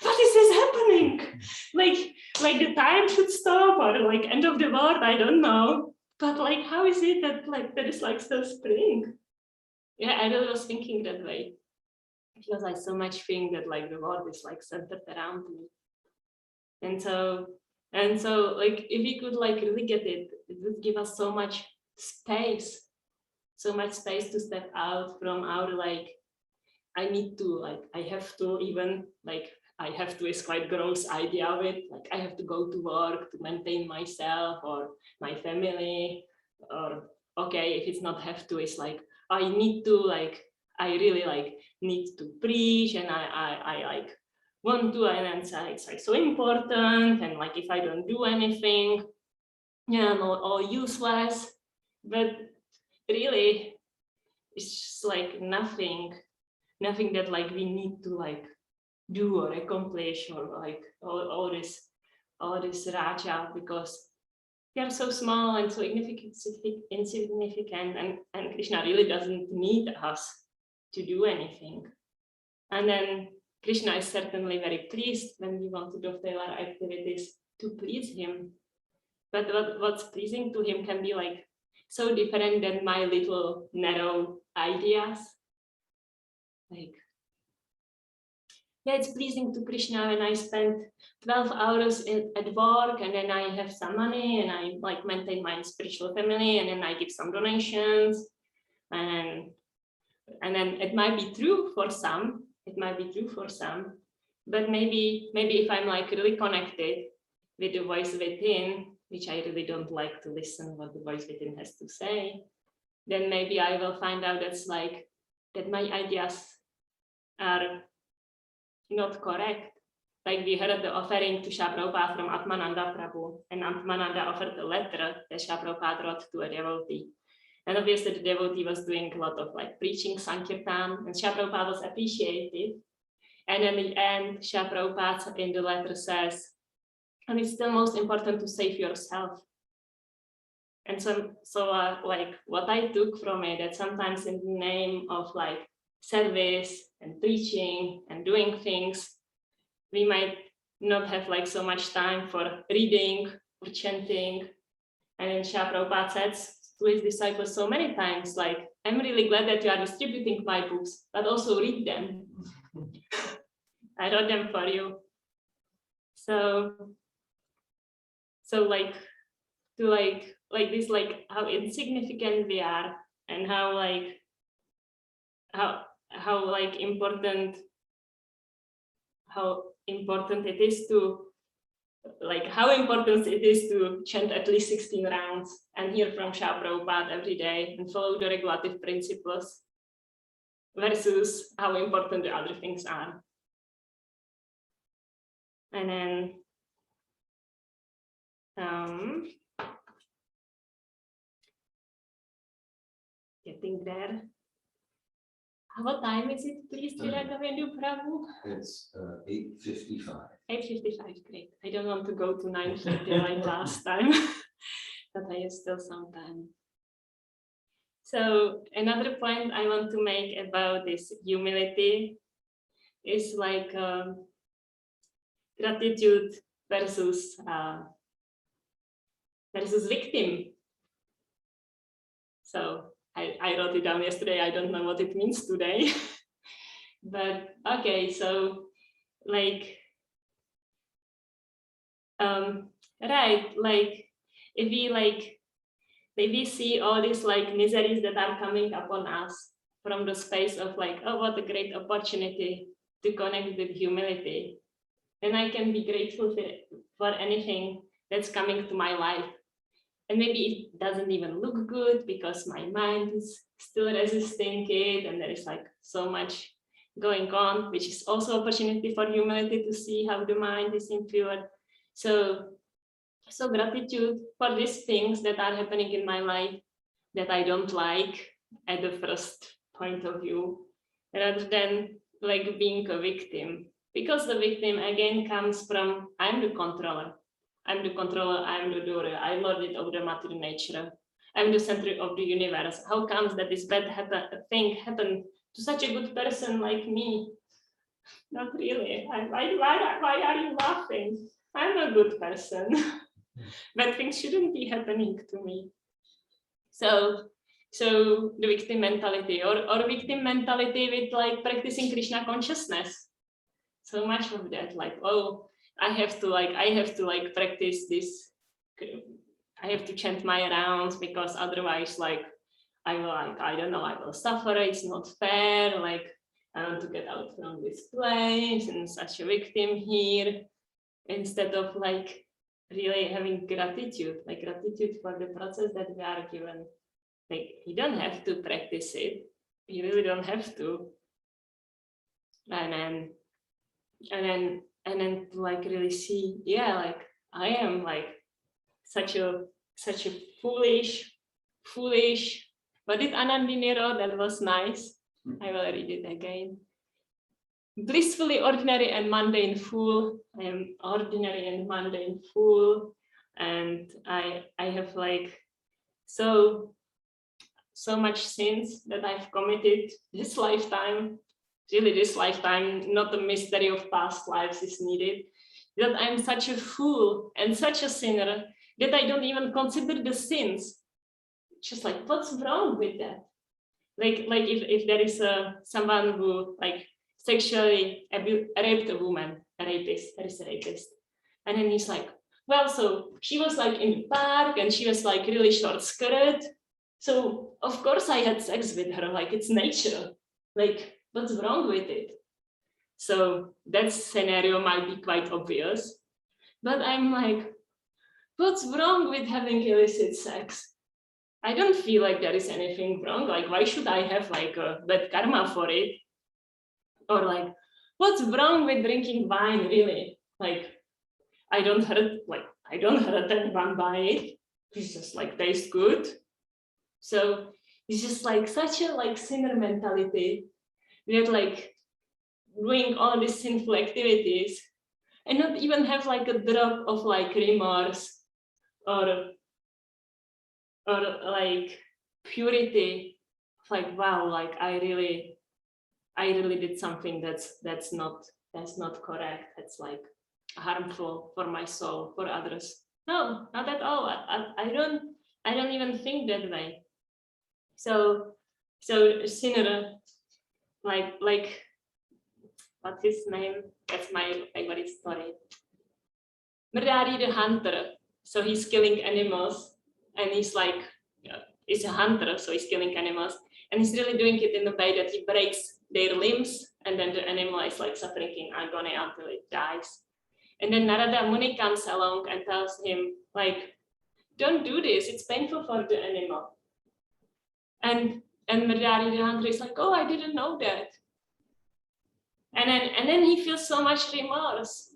what is this happening? Like the time should stop, or like end of the world, I don't know. But like, how is it that like there is like still spring? Yeah, I really was thinking that way. because I so much think that like the world is like centered around me. And so like if we could like really get it, it would give us so much space to step out from our like, I need to, like, I have to, even like, I have to is quite gross idea of it. Like I have to go to work to maintain myself or my family, or okay, if it's not have to, it's like, I need to, like, I really like need to preach, and I like want to, and then say it's like so important, and like if I don't do anything, yeah, I'm all useless. But really, it's just like nothing that like we need to like do or accomplish, or like all this raja, because we are so small and so insignificant, and Krishna really doesn't need us to do anything. And then Krishna is certainly very pleased when we want to dovetail our activities to please him. But what's pleasing to him can be like so different than my little narrow ideas. Like, yeah, it's pleasing to Krishna when I spend 12 hours at work, and then I have some money, and I like maintain my spiritual family, and then I give some donations, and then it might be true for some, but maybe if I'm like really connected with the voice within, which I really don't like to listen what the voice within has to say, then maybe I will find out that's like that my ideas are not correct. Like we heard the offering to Srila Prabhupada from Atmananda Prabhu, and Atmananda offered a letter that Srila Prabhupada wrote to a devotee. And obviously the devotee was doing a lot of like preaching, Sankirtan, and Srila Prabhupada was appreciated. And in the end, Srila Prabhupada in the letter says, and it's still most important to save yourself. And so like what I took from it, that sometimes in the name of like service and preaching and doing things, we might not have like so much time for reading or chanting. And then Srila Prabhupada says to his disciples so many times, like, I'm really glad that you are distributing my books, but also read them. I wrote them for you. So like to like this, like how insignificant we are, and how important it is to, like, how important it is to chant at least 16 rounds and hear from Srila Prabhupada every day and follow the regulative principles, versus how important the other things are. And then getting there. What time is it, please, Viragavendu Prabhu? It's 8:55. 8:55, great. I don't want to go to 9:30 like last time, but I have still some time. So another point I want to make about this humility is like gratitude versus victim. So I wrote it down yesterday. I don't know what it means today. But okay, so like, right, like if we see all these like miseries that are coming upon us from the space of like, oh, what a great opportunity to connect with humility, then I can be grateful for anything that's coming to my life. And maybe it doesn't even look good because my mind is still resisting it, and there is like so much going on, which is also opportunity for humility to see how the mind is impure. So gratitude for these things that are happening in my life that I don't like at the first point of view, rather than like being a victim. Because the victim again comes from, I'm the controller, I'm the doer, I lord it over the material nature, I'm the center of the universe. How comes that this bad thing happened to such a good person like me? Not really. Why are you laughing? I'm a good person. Bad things shouldn't be happening to me. So So the victim mentality or victim mentality with like practicing Krishna consciousness. So much of that, like, oh, I have to practice this. I have to chant my rounds because otherwise, like, I will suffer. It's not fair. Like, I want to get out from this place and such a victim here, instead of like really having gratitude for the process that we are given. Like, you don't have to practice it. You really don't have to. And then to like really see, yeah, like I am like such a foolish. What did Anandini wrote? That was nice. I will read it again. Blissfully ordinary and mundane fool. I am ordinary and mundane fool, and I have like so much sins that I've committed this lifetime. Really, this lifetime, not the mystery of past lives is needed. That I'm such a fool and such a sinner that I don't even consider the sins. Just like, what's wrong with that? Like if there is someone who like sexually raped a woman, there is a rapist, and then he's like, well, so she was like in the park and she was like really short skirt, so of course I had sex with her, like it's natural. Like, what's wrong with it? So that scenario might be quite obvious, but I'm like, what's wrong with having illicit sex? I don't feel like there is anything wrong. Like, why should I have like bad karma for it? Or like, what's wrong with drinking wine? Really? Like, I don't hurt anyone by it. It's just like tastes good. So it's just like such a like sinner mentality. That like doing all these sinful activities and not even have like a drop of like remorse or like purity, like, wow, like I really did something that's not correct, that's like harmful for my soul, for others. No, not at all. I don't even think that way. So sinner, like what's his name? That's my favorite story. Murdari the hunter. So he's killing animals, and he's like, he's a hunter, so he's killing animals, and he's really doing it in a way that he breaks their limbs, and then the animal is like suffering in agony until it dies. And then Narada Muni comes along and tells him, like, don't do this, it's painful for the animal. And Murdari the hunter is like, oh, I didn't know that. And then he feels so much remorse.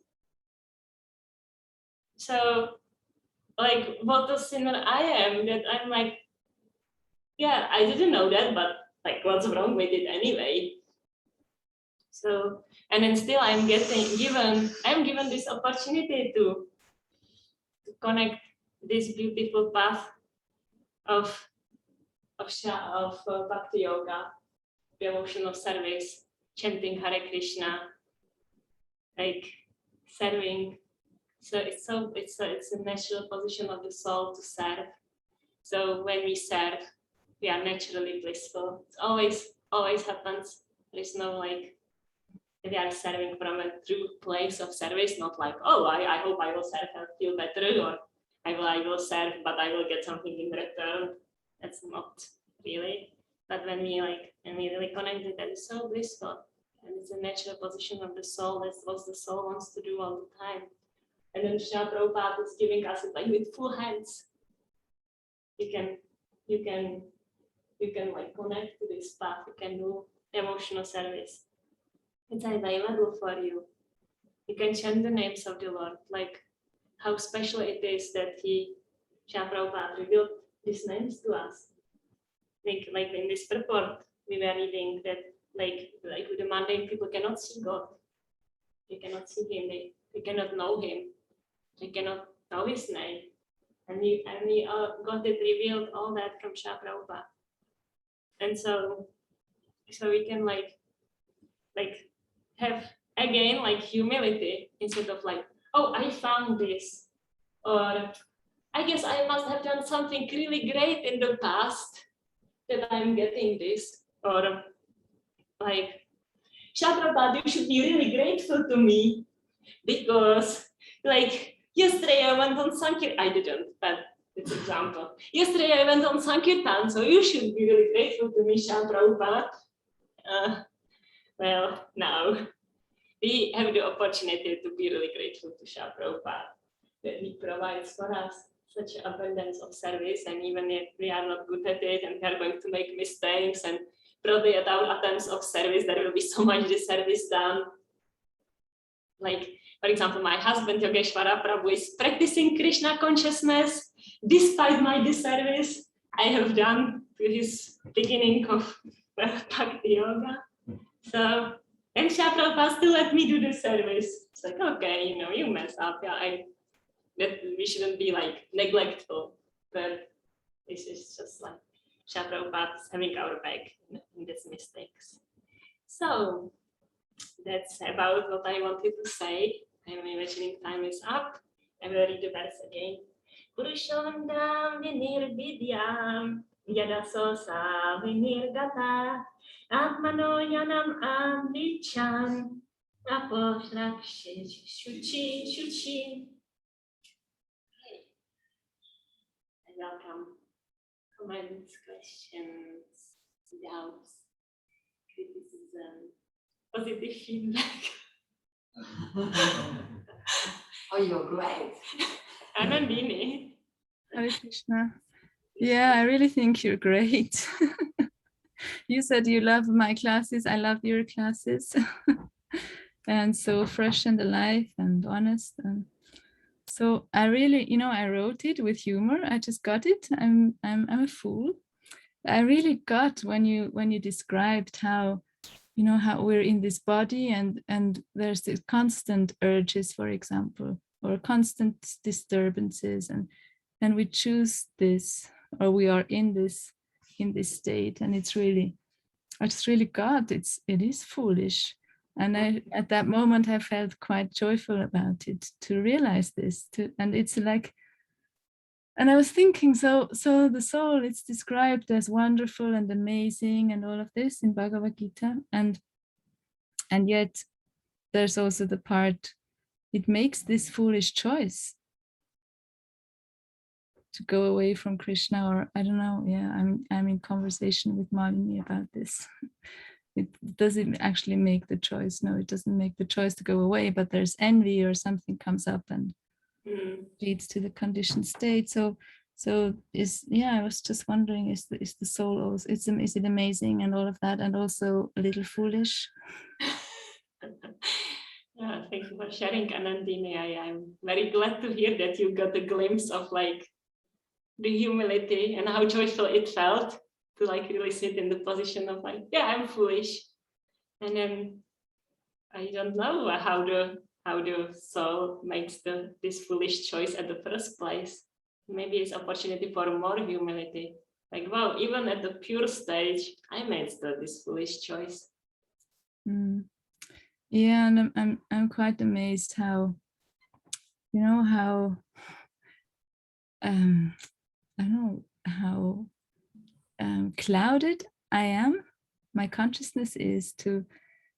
So, like, what a sinner I am, that I'm like, yeah, I didn't know that, but like, what's wrong with it anyway? So, and then still I'm given this opportunity to connect this beautiful path of bhakti yoga, devotional service, chanting Hare Krishna, like serving. So it's a natural position of the soul to serve. So when we serve, we are naturally blissful. It always happens. There is no like, we are serving from a true place of service, not like, oh, I hope I will serve and feel better, or I will serve, but I will get something in return. That's not really. But when we really connect it, that is so blissful. And it's a natural position of the soul. That's what the soul wants to do all the time. And then Srila Prabhupada is giving us it like with full hands. You can like connect to this path. You can do emotional service. It's available for you. You can chant the names of the Lord. Like how special it is that Srila Prabhupada revealed these names to us. Like in this purport, we were reading that like with the mundane people cannot see God. They cannot see Him. They cannot know Him. They cannot know His name. And we got it revealed all that from Srila Prabhupada. And so we can like have again like humility instead of like, oh, I found this, or I guess I must have done something really great in the past, that I'm getting this, or like, Prabhupada, you should be really grateful to me because, like, yesterday I went on Sankirtan. I didn't, but it's an example. Yesterday I went on Sankirtan, so you should be really grateful to me, Prabhupada. Well, no. We have the opportunity to be really grateful to Prabhupada that he provides for us such abundance of service, and even if we are not good at it and we are going to make mistakes and probably at our attempts of service there will be so much disservice done. Like, for example, my husband Yogeshwara Prabhu is practicing Krishna consciousness despite my disservice I have done to his beginning of Bhakti Yoga. So, and Prabhupada still let me do the service. It's like, okay, you know, you mess up. Yeah, that we shouldn't be like neglectful, but this is just like Prabhupada having our back in these mistakes. So that's about what I wanted to say. I'm imagining time is up. I will read the verse again. Purushondam vinirvidyam yadasosa vinirgata atmano yanam amricham aposhrakshi shuchi. Welcome. Comments, questions, doubts, criticism, positive feedback. Oh, you're great. Anandini. Hare Krishna. Yeah, I really think you're great. You said you love my classes. I love your classes. And so fresh and alive and honest. And so I really, you know, I wrote it with humor. I just got it. I'm a fool. I really got when you described how, you know, how we're in this body and there's this constant urges, for example, or constant disturbances, and we choose this, or we are in this state, and it's really, I just really got it is foolish. And I, at that moment, I felt quite joyful about it, to realize this, and it's like, and I was thinking, so the soul, it's described as wonderful and amazing and all of this in Bhagavad Gita, and yet there's also the part, it makes this foolish choice to go away from Krishna, or I don't know. Yeah, I'm in conversation with Malini about this. It doesn't actually make the choice. No, it doesn't make the choice to go away, but there's envy or something comes up and leads to the conditioned state. So is, yeah, I was just wondering, is the soul also, is it amazing and all of that, and also a little foolish? Yeah, thank you for sharing, Anandini. I'm very glad to hear that you got a glimpse of like the humility and how joyful it felt to like really sit in the position of like, yeah, I'm foolish. And then I don't know how the soul makes this foolish choice at the first place. Maybe it's opportunity for more humility. Like, wow, even at the pure stage, I made this foolish choice. Yeah, and I'm quite amazed how, you know, how I don't know how clouded I am. My consciousness is to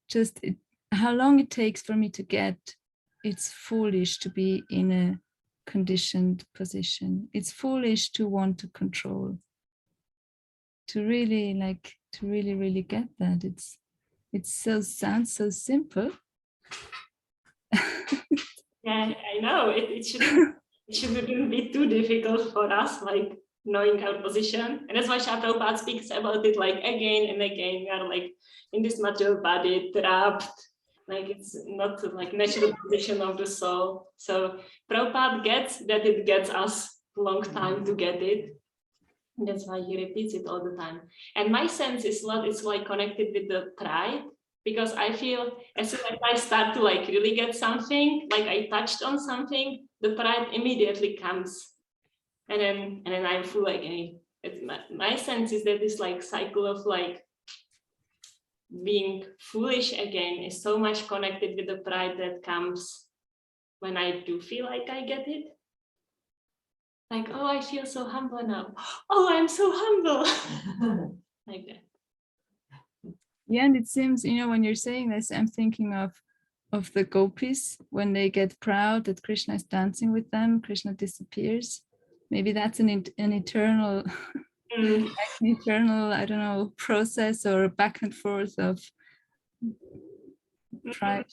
just how long it takes for me to get, it's foolish to be in a conditioned position. It's foolish to want to control. To really really get that. It's so, sounds so simple. Yeah, I know it shouldn't be too difficult for us, like knowing our position. And that's why Prabhupada speaks about it like again and again. We are like in this material body, trapped, like it's not like natural position of the soul. So Prabhupada gets that it gets us a long time to get it. And that's why he repeats it all the time. And my sense is it's like connected with the pride, because I feel as soon as I start to like really get something, like I touched on something, the pride immediately comes, and then I'm full again. My sense is that this like cycle of like being foolish again is so much connected with the pride that comes when I do feel like I get it. Like, oh, I feel so humble now. Oh, I'm so humble. Like that. Yeah, and it seems, when you're saying this, I'm thinking of the gopis when they get proud that Krishna is dancing with them. Krishna disappears. Maybe that's an eternal, Mm. an eternal, I don't know, process or back and forth of pride,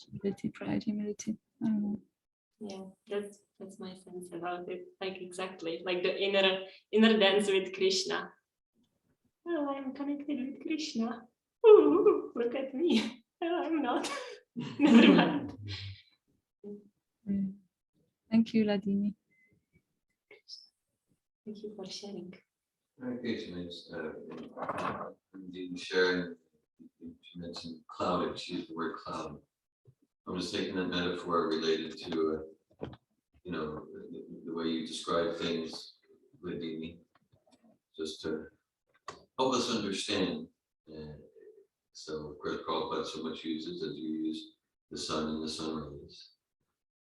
humility. I don't know. Yeah, that's my sense about it. Like exactly, like the inner dance with Krishna. Oh, I'm connected with Krishna. Ooh, look at me. Oh, I'm not. Never mind. Yeah. Thank you, Hladini. Thank you for sharing. Occasionally, in sharing, she mentioned clouded. She used the word cloud. I'm just taking that metaphor related to, the way you describe things, Hladini, just to help us understand. So, of course, Prabhupada so much uses as you use the sun and the sun rays.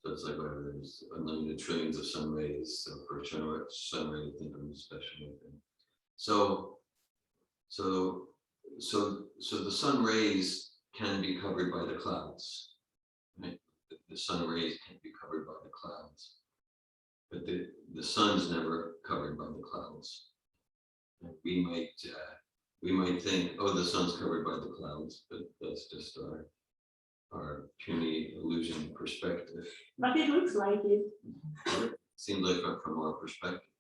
So it's like whatever, there's unlimited trillions of sun rays. So for a sun ray, think of a special thing. So the sun rays can be covered by the clouds. Right? The sun rays can't be covered by the clouds, but the sun's never covered by the clouds. Like we might think, oh, the sun's covered by the clouds, but that's just our puny illusion perspective. But it looks like it. Seems like from our perspective.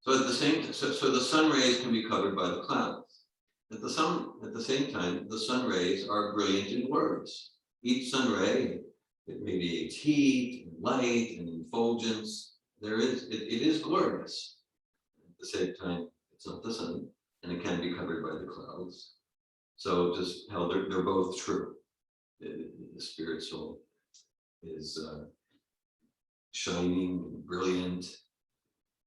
So at the same, so the sun rays can be covered by the clouds. At the same time, the sun rays are brilliant in words. Each sun ray, it radiates heat and light and effulgence. It is glorious. At the same time, it's not the sun, and it can be covered by the clouds. So just how they're both true. The spirit soul is shining, and brilliant,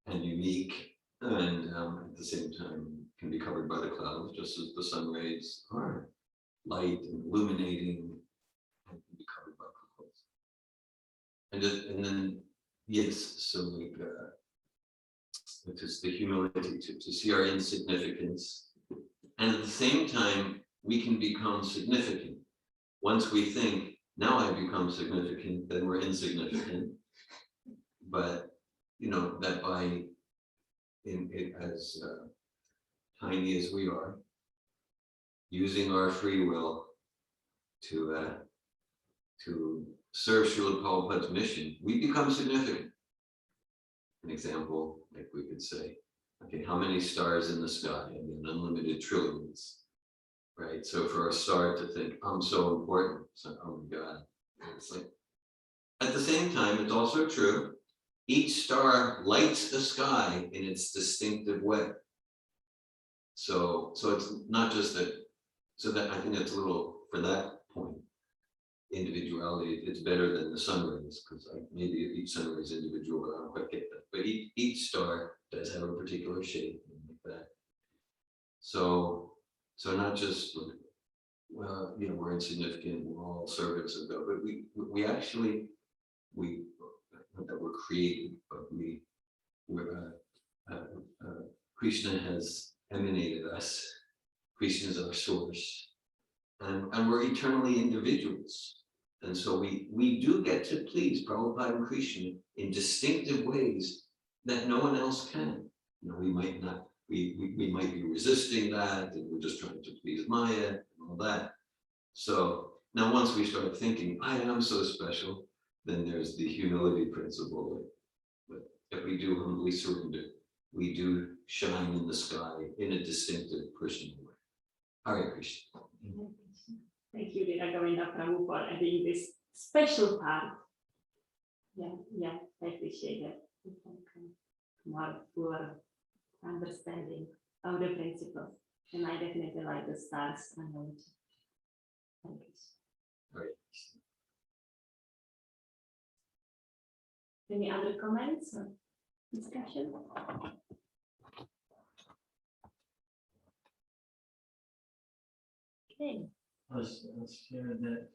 and unique, and at the same time can be covered by the clouds, just as the sun rays are light and illuminating and can be covered by clouds. And then yes, so like it is the humility to see our insignificance, and at the same time we can become significant. Once we think, now I've become significant, then we're insignificant. But that by as tiny as we are, using our free will to serve Srila Prabhupada's mission, we become significant. An example, like we could say, okay, how many stars in the sky? I mean, unlimited trillions, right? So for a star to think, I'm so important, so, oh my God, it's like, at the same time, it's also true, each star lights the sky in its distinctive way. So it's not just that, so that I think that's a little, for that point, individuality, it's better than the sun rays, because maybe each sun ray is individual, but I don't quite get that. But each star does have a particular shape like that. So not just like, well, we're insignificant, we're all servants of God, but we actually, not that we're created, but Krishna has emanated us. Krishna is our source, and we're eternally individuals. And so we do get to please Prabhupada and Krishna in distinctive ways that no one else can. We might not, we might be resisting that, and we're just trying to please Maya and all that. So now once we start thinking, I am so special, then there's the humility principle. But if we do humbly surrender, we do shine in the sky in a distinctive personal way. Hare Krishna. Thank you, Lila Govinda Prabhu, for adding this special part. Yeah, I appreciate that. More fuller understanding of the principles. And I definitely like the stars analogy. Thank you. Hare Any other comments or discussion? Okay. Let's share that.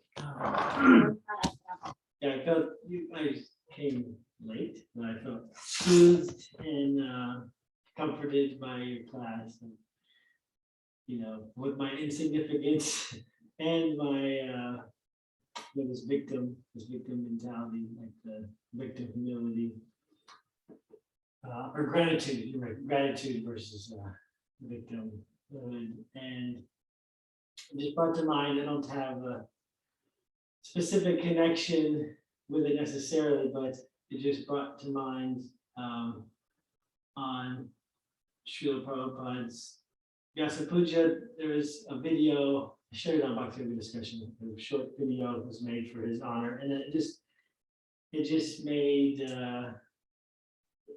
Yeah, I felt you guys came late, and I felt soothed and comforted by your class. And, you know, with my insignificance and my with this victim mentality, like the victim humility, or gratitude. You're right, gratitude versus victim. And it just brought to mind, I don't have a specific connection with it necessarily, but it just brought to mind on Srila Prabhupada's Vyasa Puja. There is a video, I shared it on Bhakti Yoga Discussion, a short video was made for his honor, and it just made,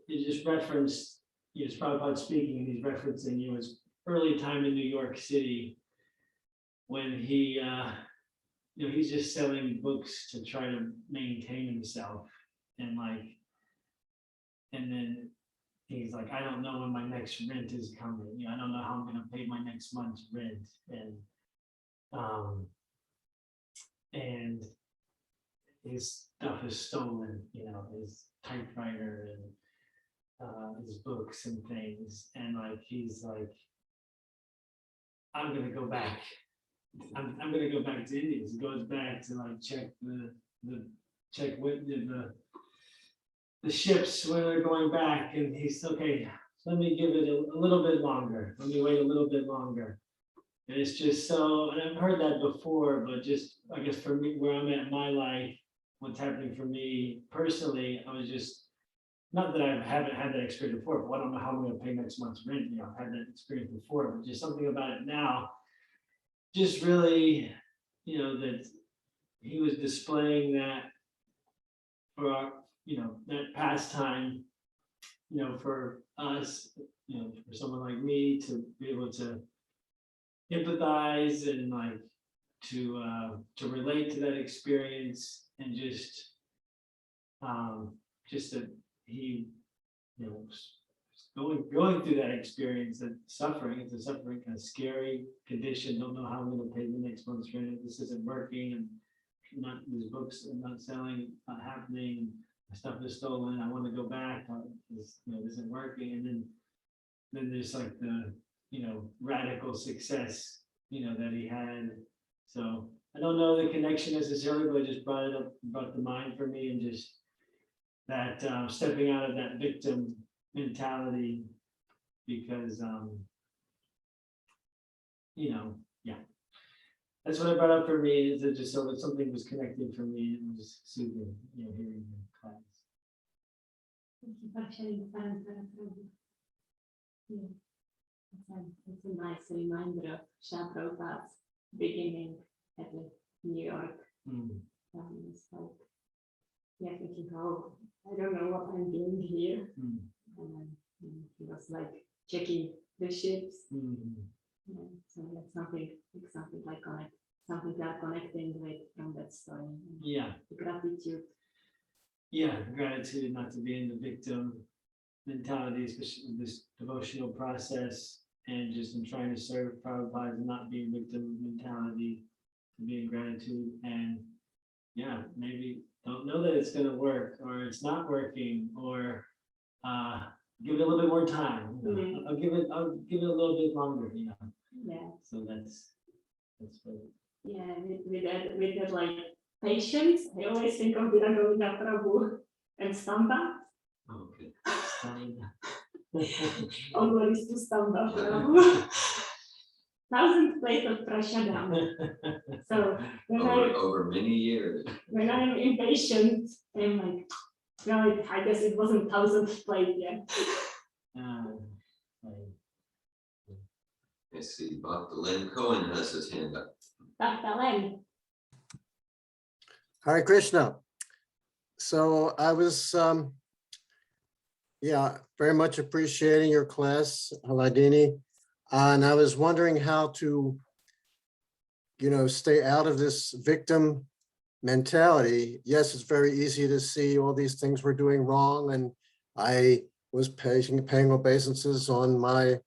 it just referenced, you know, Prabhupada speaking, and he's referencing, you know, his early time in New York City when he, you know, he's just selling books to try to maintain himself, and then he's like, I don't know when my next rent is coming. You know, I don't know how I'm going to pay my next month's rent, and his stuff is stolen. You know, his typewriter and his books and things, and like he's like, I'm going to go back. I'm going to go back to India. He goes back to like check the ships when they're going back, and he's okay. Let me give it a little bit longer. Let me wait a little bit longer. And it's just so, and I've heard that before, but just I guess for me, where I'm at in my life, what's happening for me personally, I was just, not that I haven't had that experience before, but I don't know how I'm going to pay next month's rent. You know, I've had that experience before, but just something about it now. Just really, you know, that he was displaying that for our, you know, that pastime, you know, for us, you know, for someone like me to be able to empathize and like to relate to that experience, and just that he, you know, going through that experience, that suffering, it's a suffering, kind of scary condition, don't know how I'm going to pay the next month's rent, this isn't working, and not, these books are not selling, not happening, my stuff is stolen, I want to go back, this, you know, this isn't working, and then there's like the, you know, radical success, you know, that he had. So I don't know the connection necessarily, but I just brought it up, brought to mind for me, and just that stepping out of that victim mentality, because you know, yeah, that's what I brought up for me, is that just so that something was connected for me, and was soothing, you know, hearing the class. Thank you for sharing that. Yeah. It's a nice reminder of Srila Prabhupada's beginning at New York. It's like, yeah, thinking, oh, I don't know what I'm doing here. And then he was like checking the ships. Yeah, so that's something like something they are connecting with from that story. Yeah. Gratitude. Yeah, gratitude, not to be in the victim mentality, especially with this devotional process, and just in trying to serve Prabhupada, and not being victim mentality, to be in gratitude, and yeah, maybe don't know that it's going to work, or it's not working, or give it a little bit more time. You know? I'll give it a little bit longer. You know. Yeah. So that's what. Yeah, with that like patience, I always think of Viragovina Prabhu and Stamba. Okay. All glories to Stamba Prabhu. 1,000 plates of prashadam. So over many years. When I'm impatient, I'm like, well, I guess it wasn't 1,000 plates yet. I see Dr. Len Cohen has his hand up. Dr. Len. Hare Krishna. So I was, very much appreciating your class, Hladini, and I was wondering how to, you know, stay out of this victim mentality. Yes, it's very easy to see all these things we're doing wrong, and I was paying obeisances on my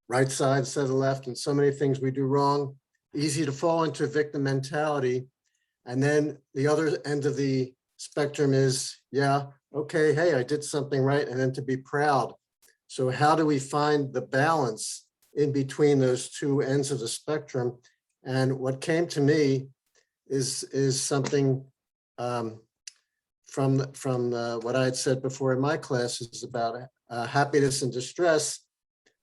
right side instead of the left, and so many things we do wrong. Easy to fall into victim mentality. And then the other end of the spectrum is, yeah, okay, hey, I did something right, and then to be proud. So how do we find the balance in between those two ends of the spectrum? And what came to me is something from what I had said before in my classes about happiness and distress.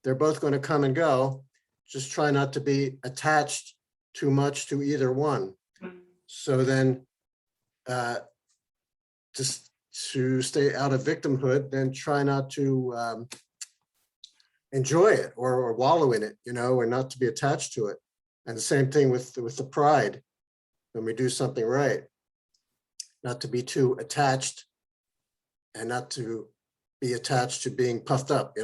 They're both going to come and go. Just try not to be attached too much to either one. So then just to stay out of victimhood, then try not to enjoy it or wallow in it, or not to be attached to it. And the same thing with the pride when we do something right, not to be too attached and not to be attached to being puffed up,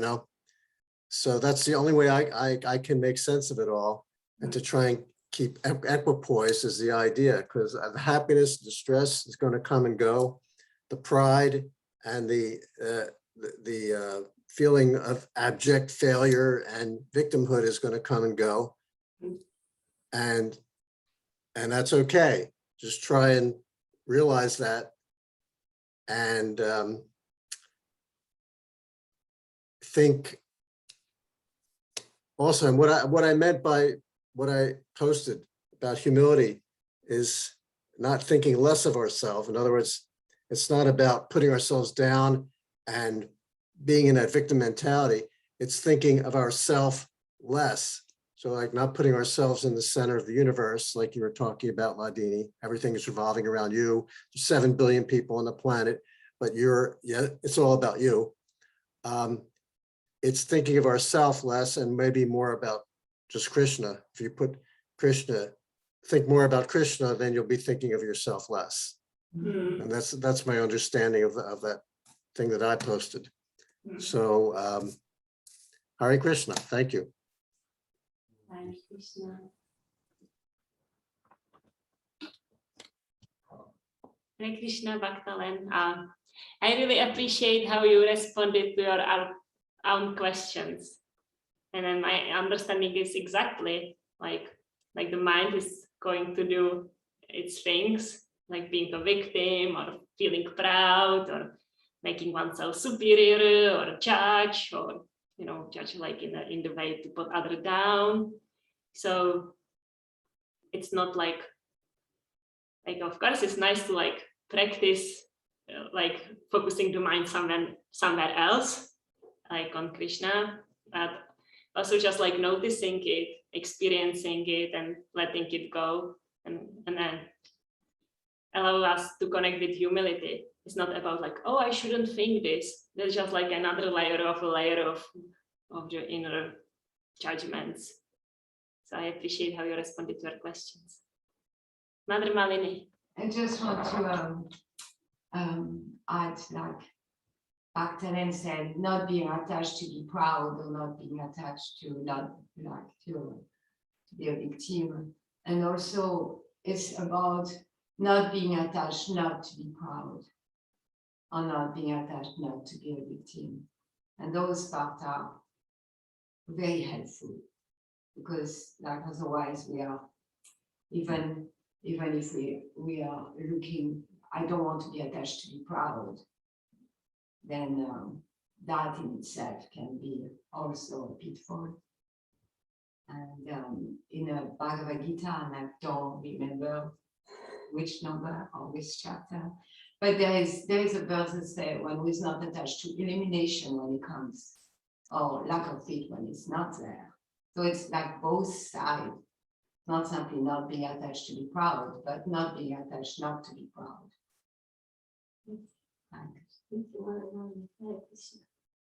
So that's the only way I can make sense of it all, and to try and keep equipoise is the idea, because the happiness, the stress is going to come and go. The pride and the feeling of abject failure and victimhood is going to come and go. And that's okay. Just try and realize that. And think also, and what I meant by what I posted about humility is not thinking less of ourselves. In other words, it's not about putting ourselves down and being in that victim mentality. It's thinking of ourselves less. So like not putting ourselves in the center of the universe, like you were talking about, Hladini. Everything is revolving around you. There's 7 billion people on the planet, but it's all about you. It's thinking of ourselves less and maybe more about just Krishna. If you put Krishna, think more about Krishna, then you'll be thinking of yourself less. And that's my understanding of that thing that I posted. So Hare Krishna, thank you. Hare Krishna. Hare Krishna, Bhaktalen. I really appreciate how you responded to your own questions. And then my understanding is exactly like the mind is going to do its things, like being a victim or feeling proud or making oneself superior or judge or judge like in the way to put other down. So it's not like of course it's nice to like practice like focusing the mind somewhere else, like on Krishna, but also just like noticing it, experiencing it and letting it go, and then allow us to connect with humility. It's not about like, oh, I shouldn't think this. There's just like another layer of the inner judgments. So I appreciate how you responded to our questions. Mother Malini. I just want to add, like Bhaktinen said, not being attached to be proud or not being attached to not like to be a victim. And also it's about not being attached not to be proud or not being attached not to be a victim. And those parts are very helpful, because like otherwise we are, even if we are looking, I don't want to be attached to be proud, then that in itself can be also a pitfall. And in a Bhagavad Gita, and I don't remember which number or which chapter, but there is a verse that says one who is not attached to elimination when it comes, or lack of it when it's not there. So it's like both sides, not simply not being attached to be proud, but not being attached not to be proud.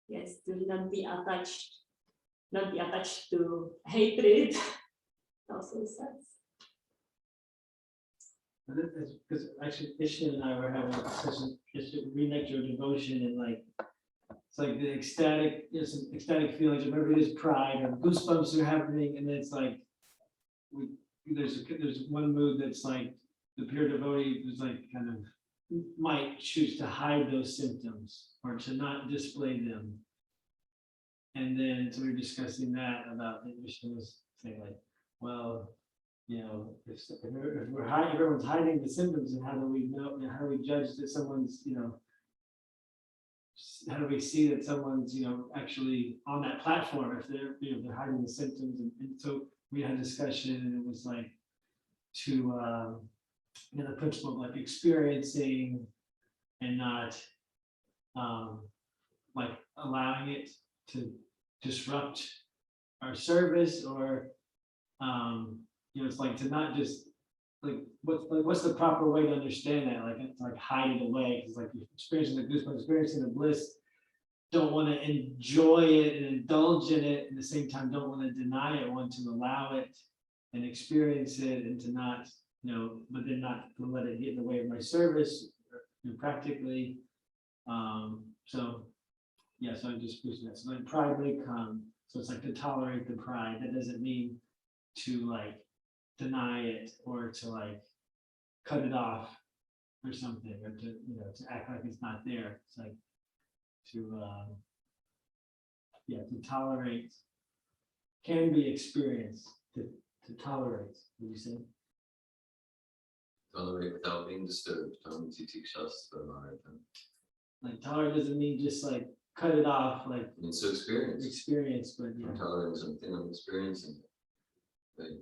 Yes, to not be attached to hatred. Also sense. Because actually Krishna and I were having a discussion, reconnect your devotion, and like it's like the ecstatic, some ecstatic feelings of everybody's pride or goosebumps are happening, and then it's like there's one mood that's like the pure devotee who's like kind of might choose to hide those symptoms or to not display them. And then so we were discussing that about the Krishna was saying like, well, if everyone's hiding the symptoms, and how do we know? How do we judge that someone's how do we see that someone's, actually on that platform if they're, they're hiding the symptoms, and so we had a discussion, and it was like to, the principle of like experiencing and not like allowing it to disrupt our service, or it's like to not just like what's the proper way to understand that? Like it's like hide it away, because like you're experiencing the goosebumps, experiencing the bliss, don't want to enjoy it and indulge in it, at the same time don't want to deny it, want to allow it and experience it, and to not, but then not to let it get in the way of my service, practically. So yeah, so I'm just pushing that. So like pride may come. So it's like to tolerate the pride. That doesn't mean to like deny it, or to like cut it off or something, or to, to act like it's not there. It's like to to tolerate can be experienced. To tolerate, would you say? Tolerate without being disturbed. Like tolerate doesn't mean just like cut it off, like It's experience. experience, but I'm tolerating something, I'm experiencing it. Like,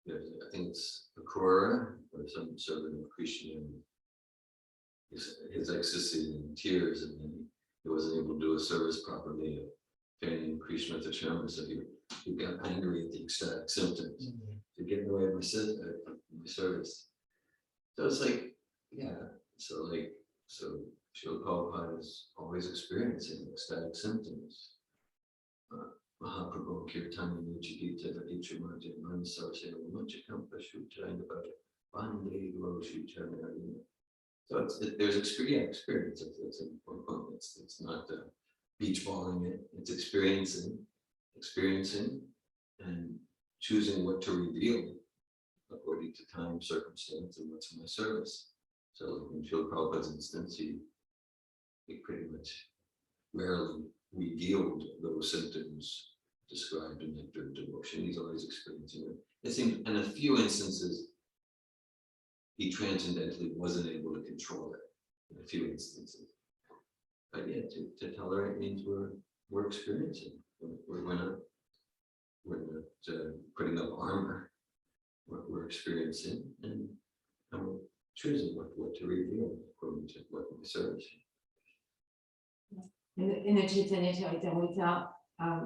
I think it's Akura, or some sort of Christian, his ecstasy and tears, and then he wasn't able to do a service properly. Fanning Krishna at the chairman, so he got angry at the ecstatic symptoms to get in the way of my service. So it's like, so Srila Prabhupada is always experiencing ecstatic symptoms. Mahaprabhu Kirtani Nujigita Ichumanja Mansarse Machakampa Shutranga Bandi Roshi Chanarina. So there's experience. It's an important point. It's not beach balling it, it's experiencing, and choosing what to reveal according to time, circumstance, and what's in my service. So in Srila Prabhupada's instance, he pretty much rarely revealed those symptoms described in nectar of devotion. He's always experiencing it. It seems in a few instances, he transcendentally wasn't able to control it. In a few instances. But yeah, to tolerate means we're experiencing. We're not putting up armor. We're experiencing, and we're choosing what to reveal according to what we serve. In the Chaitanya Charitamrita,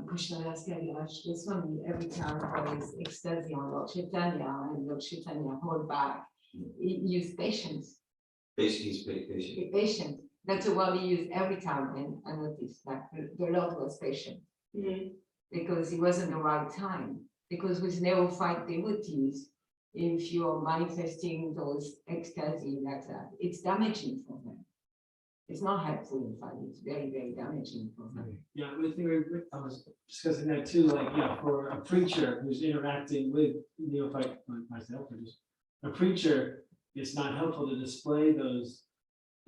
Krishna Das Kaviraj Goswami, every time there is ecstasy on Lord Chaitanya, and Lord Chaitanya hold back, he used patience. He's patient. Be patient. That's a word he used every time, and I noticed that the Lord was patient because it wasn't the right time. Because with neophyte devotees, if you're manifesting those ecstasy like that, it's damaging for them. It's not helpful, in fact, it's very, very damaging for them. Yeah, I was discussing that too, like, for a preacher who's interacting with neophyte like myself, or just a preacher, it's not helpful to display those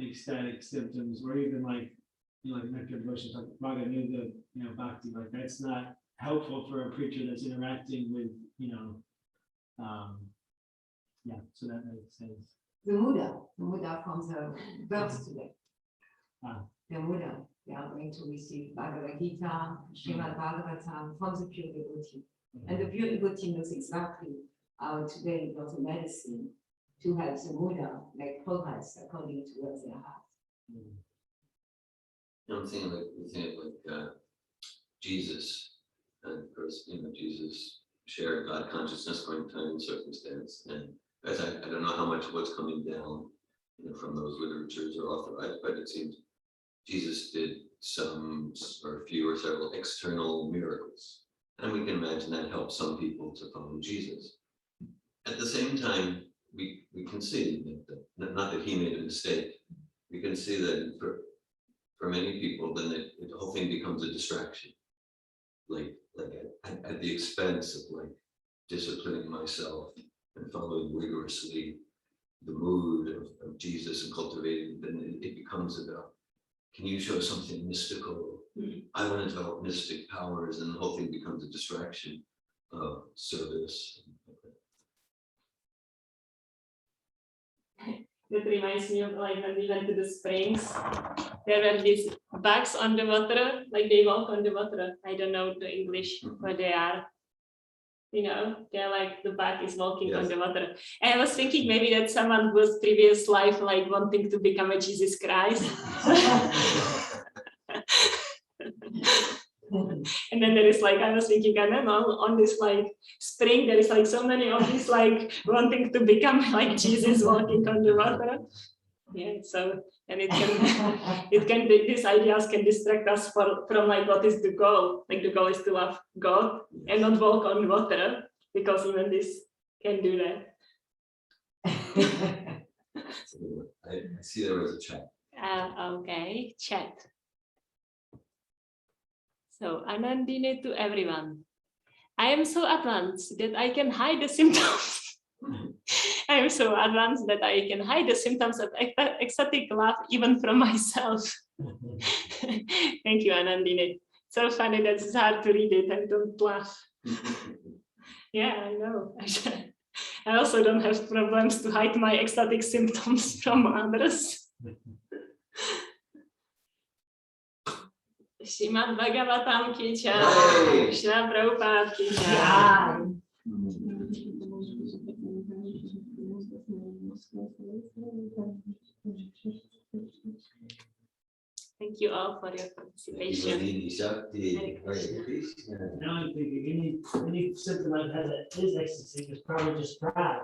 ecstatic symptoms, or even like, like nectar devotions, like Raganuga, bhakti, like that's not helpful for a preacher that's interacting with, so that makes sense. The Muda from the birth today. Ah. The Muda, they are going to receive Bhagavad Gita, Srimad Bhagavatam from the pure devotee. And the pure devotee knows exactly how today got a medicine to help the Muda make progress according to what they have. I'm thinking like Jesus, and of course, Jesus shared God consciousness according to time and circumstance. And as I don't know how much of what's coming down, from those literatures are authorized, but it seems Jesus did some or a few or several external miracles, and we can imagine that helped some people to follow Jesus. At the same time, we can see that not that he made a mistake. We can see that for many people, then the whole thing becomes a distraction, like at the expense of like disciplining myself and following rigorously the mood of Jesus and cultivating. Then it becomes about, can you show something mystical? I want to develop mystic powers, and the whole thing becomes a distraction of service. That reminds me of like when we went to the springs. There were these bugs on the water, like they walk on the water. I don't know the English what they are. You know, they're like the bug is walking on the water. And I was thinking maybe that someone was previous life like wanting to become a Jesus Christ. And then there is like, I was thinking, I don't know, on this like spring, there is like so many of these like wanting to become like Jesus walking on the water. Yeah, so, and these ideas can distract us from like what is the goal. Like the goal is to love God and not walk on water, because even this can do that. I see there was a chat. Okay, chat. So, Anandine to everyone. I am so advanced that I can hide the symptoms. I am so advanced that I can hide the symptoms of ecstatic love even from myself. Thank you, Anandine. So funny that it's hard to read it and don't laugh. Yeah, I know. I also don't have problems to hide my ecstatic symptoms from others. Srimad Bhagavatam ki jai, Srila Prabhupada ki jai. Thank you all for your participation. Shakti. Now I'm thinking any symptom I've had that is ecstasy is probably just proud.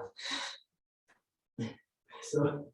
So